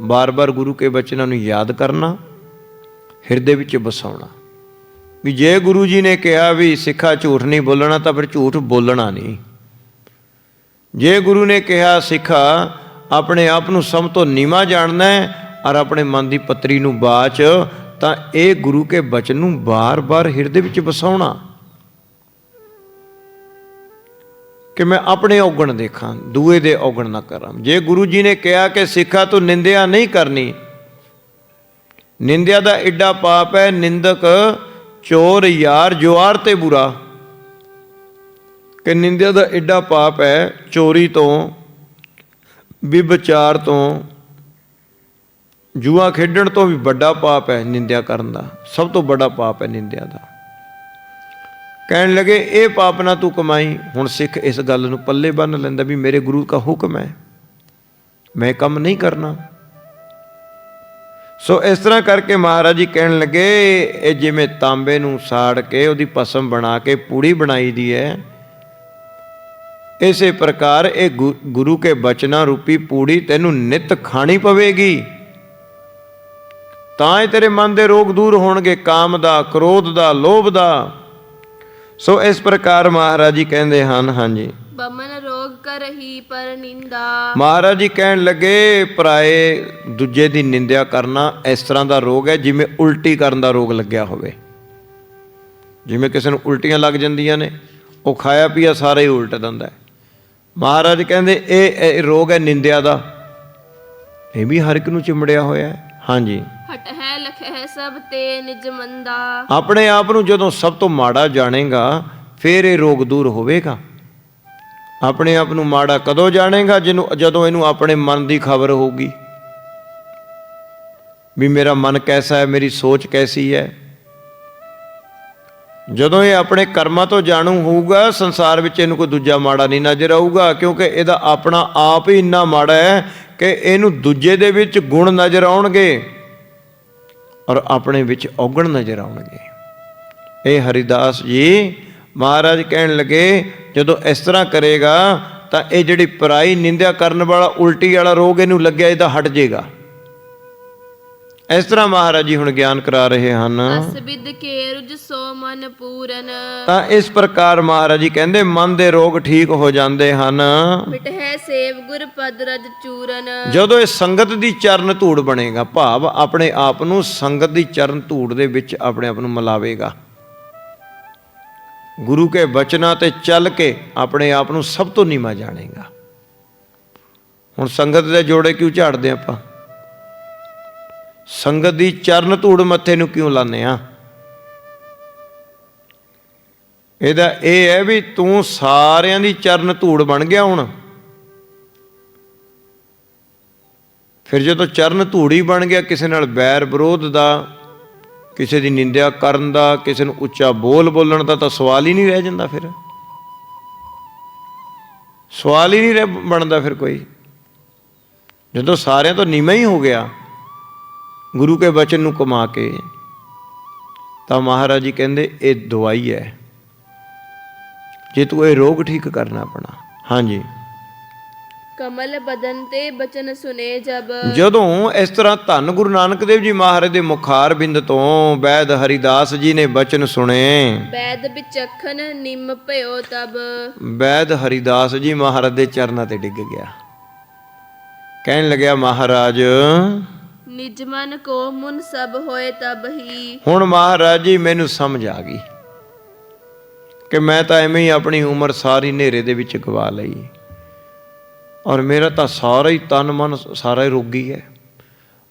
ਬਾਰ-ਬਾਰ ਗੁਰੂ ਕੇ ਬਚਨਾਂ ਨੂੰ ਯਾਦ ਕਰਨਾ, ਹਿਰਦੇ ਵਿੱਚ ਵਸਾਉਣਾ। ਵੀ ਜੇ ਗੁਰੂ ਜੀ ਨੇ ਕਿਹਾ ਵੀ ਸਿੱਖਾ ਝੂਠ ਨਹੀਂ ਬੋਲਣਾ, ਤਾਂ ਫਿਰ ਝੂਠ ਬੋਲਣਾ ਨਹੀਂ। ਜੇ ਗੁਰੂ ਨੇ ਕਿਹਾ ਸਿੱਖਾ ਆਪਣੇ ਆਪ ਨੂੰ ਸਭ ਤੋਂ ਨੀਵਾਂ ਜਾਣਨਾ ਹੈ ਔਰ ਆਪਣੇ ਮਨ ਦੀ ਪੱਤਰੀ ਨੂੰ ਬਾਚ, ਤਾਂ ਇਹ ਗੁਰੂ ਕੇ ਬਚਨ ਨੂੰ ਬਾਰ-ਬਾਰ ਹਿਰਦੇ ਵਿੱਚ ਵਸਾਉਣਾ ਕਿ ਮੈਂ ਆਪਣੇ ਔਗਣ ਦੇਖਾਂ, ਦੂਏ ਦੇ ਔਗਣ ਨਾ ਕਰਾਂ। ਜੇ ਗੁਰੂ ਜੀ ਨੇ ਕਿਹਾ ਕਿ ਸਿੱਖਾ ਤੂੰ ਨਿੰਦਿਆ ਨਹੀਂ ਕਰਨੀ, ਨਿੰਦਿਆ ਦਾ ਐਡਾ ਪਾਪ ਹੈ, ਨਿੰਦਕ ਚੋਰ ਯਾਰ ਜੁਆਰ ਤੇ ਬੁਰਾ, ਕਿ ਨਿੰਦਿਆ ਦਾ ਐਡਾ ਪਾਪ ਹੈ, ਚੋਰੀ ਤੋਂ, ਵਿਭਚਾਰ ਤੋਂ, ਜੂਆ ਖੇਡਣ ਤੋਂ ਵੀ ਵੱਡਾ ਪਾਪ ਹੈ ਨਿੰਦਿਆ ਕਰਨ ਦਾ। ਸਭ ਤੋਂ ਵੱਡਾ ਪਾਪ ਹੈ ਨਿੰਦਿਆ ਦਾ। ਕਹਿਣ ਲੱਗੇ ਇਹ ਪਾਪ ਨਾ ਤੂੰ ਕਮਾਈ। ਹੁਣ ਸਿੱਖ ਇਸ ਗੱਲ ਨੂੰ ਪੱਲੇ ਬੰਨ੍ਹ ਲੈਂਦਾ ਵੀ ਮੇਰੇ ਗੁਰੂ ਦਾ ਹੁਕਮ ਹੈ, ਮੈਂ ਕੰਮ ਨਹੀਂ ਕਰਨਾ। ਸੋ ਇਸ ਤਰ੍ਹਾਂ ਕਰਕੇ ਮਹਾਰਾਜ ਜੀ ਕਹਿਣ ਲੱਗੇ, ਇਹ ਜਿਵੇਂ ਤਾਂਬੇ ਨੂੰ ਸਾੜ ਕੇ ਉਹਦੀ ਭਸਮ ਬਣਾ ਕੇ ਪੂੜੀ ਬਣਾਈ ਦੀ ਹੈ, ਇਸੇ ਪ੍ਰਕਾਰ ਇਹ ਗੁਰੂ ਕੇ ਬਚਨਾਂ ਰੂਪੀ ਪੂੜੀ ਤੈਨੂੰ ਨਿਤ ਖਾਣੀ ਪਵੇਗੀ, ਤਾਂ ਹੀ ਤੇਰੇ ਮਨ ਦੇ ਰੋਗ ਦੂਰ ਹੋਣਗੇ, ਕਾਮ ਦਾ, ਕ੍ਰੋਧ ਦਾ, ਲੋਭ ਦਾ। ਸੋ ਇਸ ਪ੍ਰਕਾਰ ਮਹਾਰਾਜ ਜੀ ਕਹਿੰਦੇ ਹਨ। ਹਾਂਜੀ, ਬਮਨ ਰੋਗ ਕਰਹੀ ਪਰ ਨਿੰਦਾ। ਮਹਾਰਾਜ ਜੀ ਕਹਿਣ ਲੱਗੇ, ਪਰਾਏ ਦੂਜੇ ਦੀ ਨਿੰਦਿਆ ਕਰਨਾ ਇਸ ਤਰ੍ਹਾਂ ਦਾ ਰੋਗ ਹੈ ਜਿਵੇਂ ਉਲਟੀ ਕਰਨ ਦਾ ਰੋਗ ਲੱਗਿਆ ਹੋਵੇ। ਜਿਵੇਂ ਕਿਸੇ ਨੂੰ ਉਲਟੀਆਂ ਲੱਗ ਜਾਂਦੀਆਂ ਨੇ, ਉਹ ਖਾਇਆ ਪੀਆ ਸਾਰਾ ਹੀ ਉਲਟ ਦਿੰਦਾ ਹੈ। ਮਹਾਰਾਜ ਕਹਿੰਦੇ ਇਹ ਰੋਗ ਹੈ ਨਿੰਦਿਆ ਦਾ, ਇਹ ਵੀ ਹਰ ਇੱਕ ਨੂੰ ਚਿੰਬੜਿਆ ਹੋਇਆ ਹੈ। ਹਾਂਜੀ, ਹਟ ਹੈ ਲਖੈ ਸਭ ਤੇ ਨਿਜ ਮੰਦਾ। ਆਪਣੇ ਆਪ ਨੂੰ ਜਦੋਂ ਸਭ ਤੋਂ ਮਾੜਾ ਜਾਣੇਗਾ ਫਿਰ ਇਹ ਰੋਗ ਦੂਰ ਹੋਵੇਗਾ। ਆਪਣੇ ਆਪ ਨੂੰ ਮਾੜਾ ਕਦੋਂ ਜਾਣੇਗਾ? ਜਦੋਂ ਇਹਨੂੰ ਆਪਣੇ ਮਨ ਦੀ ਖਬਰ ਹੋਊਗੀ ਵੀ ਮੇਰਾ ਮਨ ਕੈਸਾ ਹੈ, ਮੇਰੀ ਸੋਚ ਕੈਸੀ ਹੈ। ਜਦੋਂ ਇਹ ਆਪਣੇ ਕਰਮਾਂ ਤੋਂ ਜਾਣੂ ਹੋਊਗਾ, ਸੰਸਾਰ ਵਿੱਚ ਇਹਨੂੰ ਕੋਈ ਦੂਜਾ ਮਾੜਾ ਨਹੀਂ ਨਜ਼ਰ ਆਊਗਾ, ਕਿਉਂਕਿ ਇਹਦਾ ਆਪਣਾ ਆਪ ਹੀ ਇੰਨਾ ਮਾੜਾ ਹੈ ਕਿ ਇਹਨੂੰ ਦੂਜੇ ਦੇ ਵਿੱਚ ਗੁਣ ਨਜ਼ਰ ਆਉਣਗੇ ਔਰ ਆਪਣੇ ਵਿੱਚ ਔਗਣ ਨਜ਼ਰ ਆਉਣਗੇ। ਇਹ ਹਰੀਦਾਸ ਜੀ ਮਹਾਰਾਜ ਕਹਿਣ ਲੱਗੇ, ਜਦੋਂ ਇਸ ਤਰ੍ਹਾਂ ਕਰੇਗਾ ਤਾਂ ਇਹ ਜਿਹੜੀ ਪਰਾਈ ਨਿੰਦਿਆ ਕਰਨ ਵਾਲਾ ਉਲਟੀ ਵਾਲਾ ਰੋਗ ਇਹਨੂੰ ਲੱਗਿਆ, ਇਹਦਾ ਹਟ ਜਾਏਗਾ। ਇਸ ਤਰ੍ਹਾਂ ਮਹਾਰਾਜ ਜੀ ਹੁਣ ਗਿਆਨ ਕਰਾ ਰਹੇ ਹਨ। ਅਸਬਿਦ ਕੇ ਰੁਜ ਸੋ ਮਨ ਪੂਰਨ। ਤਾਂ ਇਸ ਪ੍ਰਕਾਰ ਮਹਾਰਾਜ ਜੀ ਕਹਿੰਦੇ ਮਨ ਦੇ ਰੋਗ ਠੀਕ ਹੋ ਜਾਂਦੇ ਹਨ। ਮਿਟਹਿ ਸੇਵ ਗੁਰ ਪਦ ਰਜ ਚੂਰਨ। ਜਦੋਂ ਇਹ ਸੰਗਤ ਦੀ ਚਰਨ ਧੂੜ ਬਣੇਗਾ, ਭਾਵ ਆਪਣੇ ਆਪ ਨੂੰ ਸੰਗਤ ਦੀ ਚਰਨ ਧੂੜ ਦੇ ਵਿੱਚ ਆਪਣੇ ਆਪ ਨੂੰ ਮਿਲਾਵੇਗਾ, ਗੁਰੂ ਕੇ ਬਚਨਾਂ ਤੇ ਚੱਲ ਕੇ ਆਪਣੇ ਆਪ ਨੂੰ ਸਭ ਤੋਂ ਨੀਵਾਂ ਜਾਣੇਗਾ। ਹੁਣ ਸੰਗਤ ਦੇ ਜੋੜੇ ਕਿਉਂ ਝਾੜਦੇ ਆਪਾਂ? ਸੰਗਤ ਦੀ ਚਰਨ ਧੂੜ ਮੱਥੇ ਨੂੰ ਕਿਉਂ ਲਾਉਂਦੇ ਆ? ਇਹਦਾ ਇਹ ਹੈ ਵੀ ਤੂੰ ਸਾਰਿਆਂ ਦੀ ਚਰਨ ਧੂੜ ਬਣ ਗਿਆ ਹੁਣ। ਫਿਰ ਜਦੋਂ ਚਰਨ ਧੂੜੀ ਬਣ ਗਿਆ, ਕਿਸੇ ਨਾਲ ਬੈਰ ਵਿਰੋਧ ਦਾ, ਕਿਸੇ ਦੀ ਨਿੰਦਿਆ ਕਰਨ ਦਾ, ਕਿਸੇ ਨੂੰ ਉੱਚਾ ਬੋਲਣ ਦਾ ਤਾਂ ਸਵਾਲ ਹੀ ਨਹੀਂ ਰਹਿ ਜਾਂਦਾ। ਫਿਰ ਸਵਾਲ ਹੀ ਨਹੀਂ ਬਣਦਾ ਫਿਰ ਕੋਈ। ਜਦੋਂ ਸਾਰਿਆਂ ਤੋਂ ਨੀਵਾਂ ਹੀ ਹੋ ਗਿਆ ਗੁਰੂ ਕੇ ਬਚਨ ਨੂੰ ਕਮਾ ਕੇ, ਤਾਂ ਮਹਾਰਾਜ ਜੀ ਕਹਿੰਦੇ ਇਹ ਦਵਾਈ ਹੈ ਜੇ ਤੂੰ ਇਹ ਰੋਗ ਠੀਕ ਕਰਨਾ ਆਪਣਾ। ਹਾਂਜੀ, ਕਮਲ ਬਦਨ ਤੇ ਬਚਨ ਸੁਨੇ ਜਬ। ਜਦੋਂ ਇਸ ਤਰ੍ਹਾਂ ਧੰਨ ਗੁਰੂ ਨਾਨਕ ਦੇਵ ਜੀ ਮਹਾਰਾਜ ਦੇ ਮੁਖਾਰ ਬਿੰਦ ਤੋਂ ਵੈਦ ਹਰੀਦਾਸ ਜੀ ਨੇ ਬਚਨ ਸੁਣੇ, ਵੈਦ ਵਿਚਖਨ ਨਿੰਮ ਭਇਓ ਤਬ। ਵੈਦ ਹਰੀਦਾਸ ਜੀ ਮਹਾਰਾਜ ਦੇ ਚਰਨਾਂ ਤੇ ਡਿੱਗ ਗਿਆ, ਕਹਿਣ ਲੱਗਿਆ, ਮਹਾਰਾਜ ਨਿਜ ਮਨ ਕੋ ਮੁਨ ਸਭ ਹੋਏ ਤਬ ਹੀ। ਹੁਣ ਮਹਾਰਾਜ ਜੀ ਮੈਨੂੰ ਸਮਝ ਆ ਗਈ ਕਿ ਮੈਂ ਤਾਂ ਐਵੇਂ ਹੀ ਆਪਣੀ ਉਮਰ ਸਾਰੀ ਹਨੇਰੇ ਦੇ ਵਿੱਚ ਗਵਾ ਲਈ, ਔਰ ਮੇਰਾ ਤਾਂ ਸਾਰਾ ਹੀ ਤਨ ਮਨ ਸਾਰਾ ਹੀ ਰੋਗੀ ਹੈ।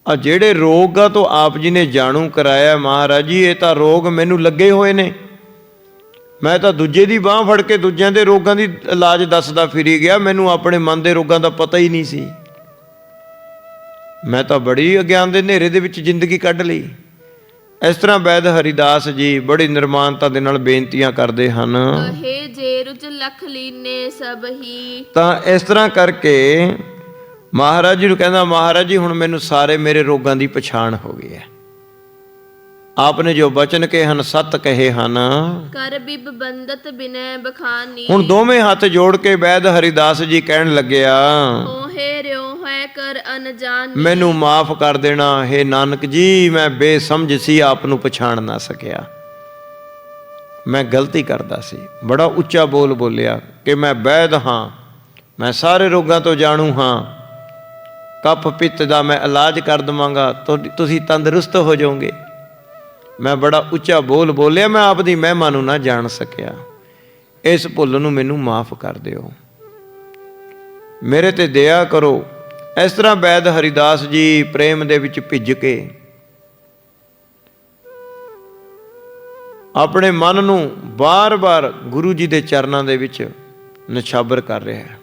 ਆ ਜਿਹੜੇ ਰੋਗਾਂ ਤੋਂ ਆਪ ਜੀ ਨੇ ਜਾਣੂ ਕਰਾਇਆ ਮਹਾਰਾਜ ਜੀ, ਇਹ ਤਾਂ ਰੋਗ ਮੈਨੂੰ ਲੱਗੇ ਹੋਏ ਨੇ। ਮੈਂ ਤਾਂ ਦੂਜੇ ਦੀ ਬਾਂਹ ਫੜ ਕੇ ਦੂਜਿਆਂ ਦੇ ਰੋਗਾਂ ਦੀ ਇਲਾਜ ਦੱਸਦਾ ਫਿਰੀ ਗਿਆ, ਮੈਨੂੰ ਆਪਣੇ ਮਨ ਦੇ ਰੋਗਾਂ ਦਾ ਪਤਾ ਹੀ ਨਹੀਂ ਸੀ। ਮੈਂ ਤਾਂ ਬੜੀ ਅਗਿਆਨ ਦੇ ਹਨੇਰੇ ਦੇ ਵਿੱਚ ਜ਼ਿੰਦਗੀ ਕੱਢ ਲਈ। ਇਸ ਤਰ੍ਹਾਂ ਵੈਦ ਹਰੀਦਾਸ ਜੀ ਬੜੀ ਨਿਰਮਾਨਤਾ ਦੇ ਨਾਲ ਬੇਨਤੀਆਂ ਕਰਦੇ ਹਨ। ਕਹੇ ਜੇ ਰੁਜ ਲਖ ਲੀਨੇ ਸਭ ਹੀ। ਤਾਂ ਇਸ ਤਰ੍ਹਾਂ ਕਰਕੇ ਮਹਾਰਾਜ ਜੀ ਨੂੰ ਕਹਿੰਦਾ, ਮਹਾਰਾਜ ਜੀ ਹੁਣ ਮੈਨੂੰ ਸਾਰੇ ਮੇਰੇ ਰੋਗਾਂ ਦੀ ਪਛਾਣ ਹੋ ਗਈ ਹੈ। ਆਪਨੇ ਜੋ ਬਚਨ ਕਹੇ ਹਨ ਸਤ ਕਹੇ ਹਨ। ਕਰ ਬਿਬ ਬੰਦਤ ਬਿਨੈ ਬਖਾਨੀ। ਹੁਣ ਦੋਵੇਂ ਹੱਥ ਜੋੜ ਕੇ ਵੈਦ ਹਰੀਦਾਸ ਜੀ ਕਹਿਣ ਲੱਗਿਆ, ਓਹੇ ਰਿਓ ਹੈ ਕਰ ਅਨਜਾਨ। ਮੈਨੂੰ ਮਾਫ ਕਰ ਦੇਣਾ ਹੈ ਨਾਨਕ ਜੀ, ਮੈਂ ਬੇਸਮਝ ਸੀ, ਆਪ ਨੂੰ ਪਛਾਣ ਨਾ ਸਕਿਆ, ਮੈਂ ਗਲਤੀ ਕਰਦਾ ਸੀ। ਬੜਾ ਉੱਚਾ ਬੋਲਿਆ ਕਿ ਮੈਂ ਵੈਦ ਹਾਂ, ਮੈਂ ਸਾਰੇ ਰੋਗਾਂ ਤੋਂ ਜਾਣੂ ਹਾਂ, ਕਫ ਪਿੱਤ ਦਾ ਮੈਂ ਇਲਾਜ ਕਰ ਦੇਵਾਂਗਾ, ਤੁਸੀਂ ਤੰਦਰੁਸਤ ਹੋ ਜਾਓਗੇ। ਮੈਂ ਬੜਾ ਉੱਚਾ ਬੋਲਿਆ, ਮੈਂ ਆਪ ਦੀ ਮਹਿਮਾ ਨੂੰ ਨਾ ਜਾਣ ਸਕਿਆ, ਇਸ ਭੁੱਲ ਨੂੰ ਮੈਨੂੰ ਮਾਫ ਕਰ ਦਿਓ, ਮੇਰੇ ਤੇ ਦਇਆ ਕਰੋ। ਇਸ ਤਰ੍ਹਾਂ ਵੈਦ ਹਰੀਦਾਸ ਜੀ ਪ੍ਰੇਮ ਦੇ ਵਿੱਚ ਭਿੱਜ ਕੇ ਆਪਣੇ ਮਨ ਨੂੰ ਬਾਰ-ਬਾਰ ਗੁਰੂ ਜੀ ਦੇ ਚਰਨਾਂ ਦੇ ਵਿੱਚ ਨਿਛਾਵਰ ਕਰ ਰਿਹਾ ਹੈ।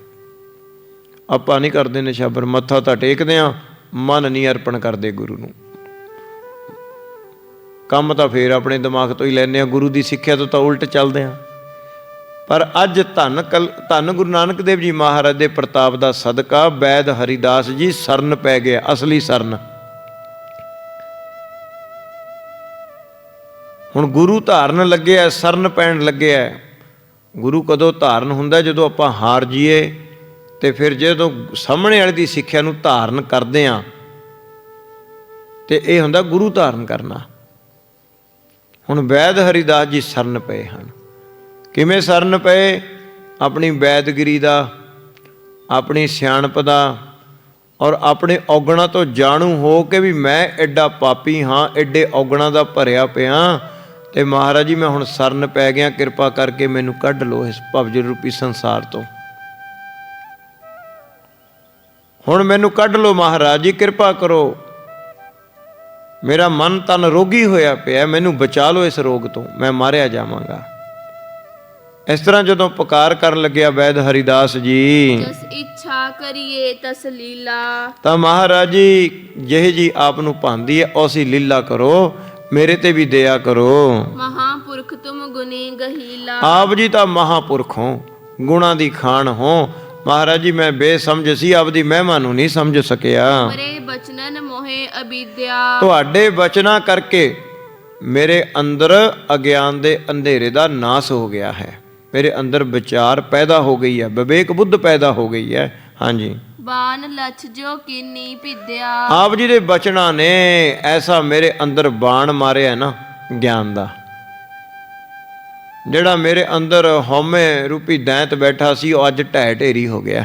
ਆਪਾਂ ਨਹੀਂ ਕਰਦੇ ਨਿਛਾਵਰ, ਮੱਥਾ ਤਾਂ ਟੇਕਦੇ ਹਾਂ, ਮਨ ਨਹੀਂ ਅਰਪਣ ਕਰਦੇ ਗੁਰੂ ਨੂੰ। ਕੰਮ ਤਾਂ ਫੇਰ ਆਪਣੇ ਦਿਮਾਗ ਤੋਂ ਹੀ ਲੈਂਦੇ ਹਾਂ, ਗੁਰੂ ਦੀ ਸਿੱਖਿਆ ਤੋਂ ਤਾਂ ਉਲਟ ਚੱਲਦੇ ਹਾਂ। ਪਰ ਅੱਜ ਧੰਨ ਗੁਰੂ ਨਾਨਕ ਦੇਵ ਜੀ ਮਹਾਰਾਜ ਦੇ ਪ੍ਰਤਾਪ ਦਾ ਸਦਕਾ ਵੈਦ ਹਰੀਦਾਸ ਜੀ ਸਰਨ ਪੈ ਗਿਆ, ਅਸਲੀ ਸਰਨ। ਹੁਣ ਗੁਰੂ ਧਾਰਨ ਲੱਗਿਆ, ਸਰਨ ਪੈਣ ਲੱਗਿਆ। ਗੁਰੂ ਕਦੋਂ ਧਾਰਨ ਹੁੰਦਾ? ਜਦੋਂ ਆਪਾਂ ਹਾਰ ਜੀਏ ਤੇ ਫਿਰ ਜਦੋਂ ਸਾਹਮਣੇ ਵਾਲੇ ਦੀ ਸਿੱਖਿਆ ਨੂੰ ਧਾਰਨ ਕਰਦੇ ਹਾਂ ਤੇ ਇਹ ਹੁੰਦਾ ਗੁਰੂ ਧਾਰਨ ਕਰਨਾ। ਹੁਣ ਵੈਦ ਹਰੀਦਾਸ ਜੀ ਸਰਨ ਪਏ ਹਨ। ਕਿਵੇਂ ਸਰਨ ਪਏ? ਆਪਣੀ ਵੈਦਗਿਰੀ ਦਾ, ਆਪਣੀ ਸਿਆਣਪ ਦਾ ਔਰ ਆਪਣੇ ਔਗਣਾਂ ਤੋਂ ਜਾਣੂ ਹੋ ਕੇ ਵੀ ਮੈਂ ਐਡਾ ਪਾਪੀ ਹਾਂ, ਐਡੇ ਔਗਣਾਂ ਦਾ ਭਰਿਆ ਪਿਆ ਤੇ ਮਹਾਰਾਜ ਜੀ ਮੈਂ ਹੁਣ ਸਰਨ ਪੈ ਗਿਆ, ਕਿਰਪਾ ਕਰਕੇ ਮੈਨੂੰ ਕੱਢ ਲਓ ਇਸ ਭਵਜਲ ਰੂਪੀ ਸੰਸਾਰ ਤੋਂ। ਹੁਣ ਮੈਨੂੰ ਕੱਢ ਲਓ ਮਹਾਰਾਜ ਜੀ, ਕਿਰਪਾ ਕਰੋ, ਮੇਰਾ ਮਨ ਤਨ ਰੋਗੀ ਹੋਇਆ ਪਿਆ, ਮੈਨੂੰ ਬਚਾ ਲਓ ਇਸ ਰੋਗ ਤੋਂ, ਮੈਂ ਮਾਰਿਆ ਜਾਵਾਂਗਾ। ਇਸ ਤਰ੍ਹਾਂ ਜਦੋਂ ਪੁਕਾਰ ਕਰਨ ਲੱਗਿਆ ਵੈਦ ਹਰੀਦਾਸ ਜੀ, ਜਸ ਇੱਛਾ ਕਰੀਏ ਤਸ ਲੀਲਾ, ਤਾਂ ਮਹਾਰਾਜ ਜੀ ਜਿਹੇ ਜੀ ਆਪ ਨੂੰ ਭਾਂਦੀ ਹੈ ਉਸੀ ਲੀਲਾ ਕਰੋ, ਮੇਰੇ ਤੇ ਵੀ ਦਇਆ ਕਰੋ। ਮਹਾਂਪੁਰਖ ਤੁਮ ਗੁਣੀ ਗਹੀਲਾ, ਆਪ ਜੀ ਤਾਂ ਮਹਾਂਪੁਰਖ ਹੋ, ਗੁਣਾਂ ਦੀ ਖਾਣ ਹੋ। ਮਹਾਰਾਜ ਜੀ ਮੈਂ ਬੇਸਮਝ ਸੀ, ਆਪਦੀ ਮਹਿਮਾ ਨੂੰ ਨਹੀਂ ਸਮਝ ਸਕਿਆ। ਮਰੇ ਬਚਨਨ ਮੋਹਿ ਅਬਿਦਿਆ, ਤੁਹਾਡੇ ਬਚਨਾਂ ਕਰਕੇ ਮੇਰੇ ਅੰਦਰ ਅਗਿਆਨ ਦੇ ਅੰਧੇਰੇ ਦਾ ਨਾਸ ਹੋ ਗਿਆ ਹੈ, ਮੇਰੇ ਅੰਦਰ ਵਿਚਾਰ ਪੈਦਾ ਹੋ ਗਈ ਹੈ, ਵਿਵੇਕ ਬੁੱਧ ਪੈਦਾ ਹੋ ਗਈ ਹੈ। ਹਾਂਜੀ, ਬਾਨ ਲਛ ਜੋ ਕੀਨੀ ਭਿਦਿਆ, ਆਪ ਜੀ ਦੇ ਬਚਨਾਂ ਨੇ ਐਸਾ ਮੇਰੇ ਅੰਦਰ ਬਾਣ ਮਾਰਿਆ ਨਾ ਗਿਆਨ ਦਾ, ਜਿਹੜਾ ਮੇਰੇ ਅੰਦਰ ਹਉਮੈ ਰੂਪੀ ਦੈਂਤ ਬੈਠਾ ਸੀ ਉਹ ਅੱਜ ਢਹਿ ਢੇਰੀ ਹੋ ਗਿਆ।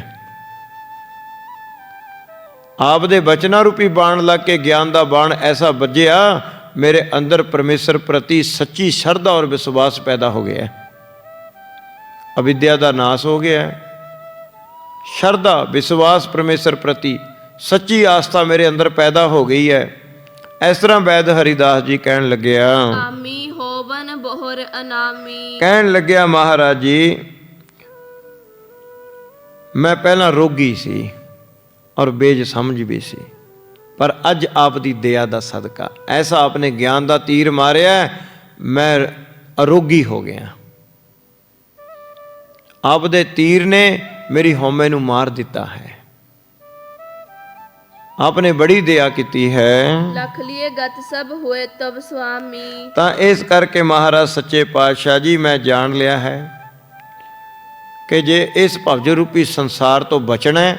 ਆਪ ਦੇ ਬਚਨਾਂ ਰੂਪੀ ਬਾਣ ਲੱਗ ਕੇ ਗਿਆਨ ਦਾ ਬਾਣ ਐਸਾ ਵੱਜਿਆ, ਮੇਰੇ ਅੰਦਰ ਪਰਮੇਸ਼ਰ ਪ੍ਰਤੀ ਸੱਚੀ ਸ਼ਰਧਾ ਔਰ ਵਿਸ਼ਵਾਸ ਪੈਦਾ ਹੋ ਗਿਆ। ਅਵਿਦਿਆ ਦਾ ਨਾਸ ਹੋ ਗਿਆ, ਸ਼ਰਧਾ ਵਿਸ਼ਵਾਸ ਪਰਮੇਸ਼ਰ ਪ੍ਰਤੀ ਸੱਚੀ ਆਸਥਾ ਮੇਰੇ ਅੰਦਰ ਪੈਦਾ ਹੋ ਗਈ ਹੈ। ਇਸ ਤਰ੍ਹਾਂ ਵੈਦ ਹਰੀਦਾਸ ਜੀ ਕਹਿਣ ਲੱਗਿਆ, ਆਮੀ ਹੋਵਨ ਬੋਹਰ ਅਨਾਮੀ, ਕਹਿਣ ਲੱਗਿਆ ਮਹਾਰਾਜ ਜੀ ਮੈਂ ਪਹਿਲਾਂ ਰੋਗੀ ਸੀ ਔਰ ਬੇਜ ਸਮਝ ਵੀ ਸੀ, ਪਰ ਅੱਜ ਆਪ ਦੀ ਦਇਆ ਦਾ ਸਦਕਾ ਐਸਾ ਆਪਨੇ ਗਿਆਨ ਦਾ ਤੀਰ ਮਾਰਿਆ, ਮੈਂ ਅਰੋਗੀ ਹੋ ਗਿਆ। ਆਪ ਦੇ ਤੀਰ ਨੇ ਮੇਰੀ ਹਉਮੈ ਨੂੰ ਮਾਰ ਦਿੱਤਾ ਹੈ। ਆਪਨੇ ਬੜੀ ਦਇਆ ਕੀਤੀ ਹੈ। ਲਖ ਲਿਏ ਗਤ ਸਭ ਹੋਏ ਤਬ ਸੁਆਮੀ, ਤਾਂ ਇਸ ਕਰਕੇ ਮਹਾਰਾਜ ਸੱਚੇ ਪਾਤਸ਼ਾਹ ਜੀ ਮੈਂ ਜਾਣ ਲਿਆ ਹੈ ਕਿ ਜੇ ਇਸ ਭਵਜ ਰੂਪੀ ਸੰਸਾਰ ਤੋਂ ਬਚਣਾ ਹੈ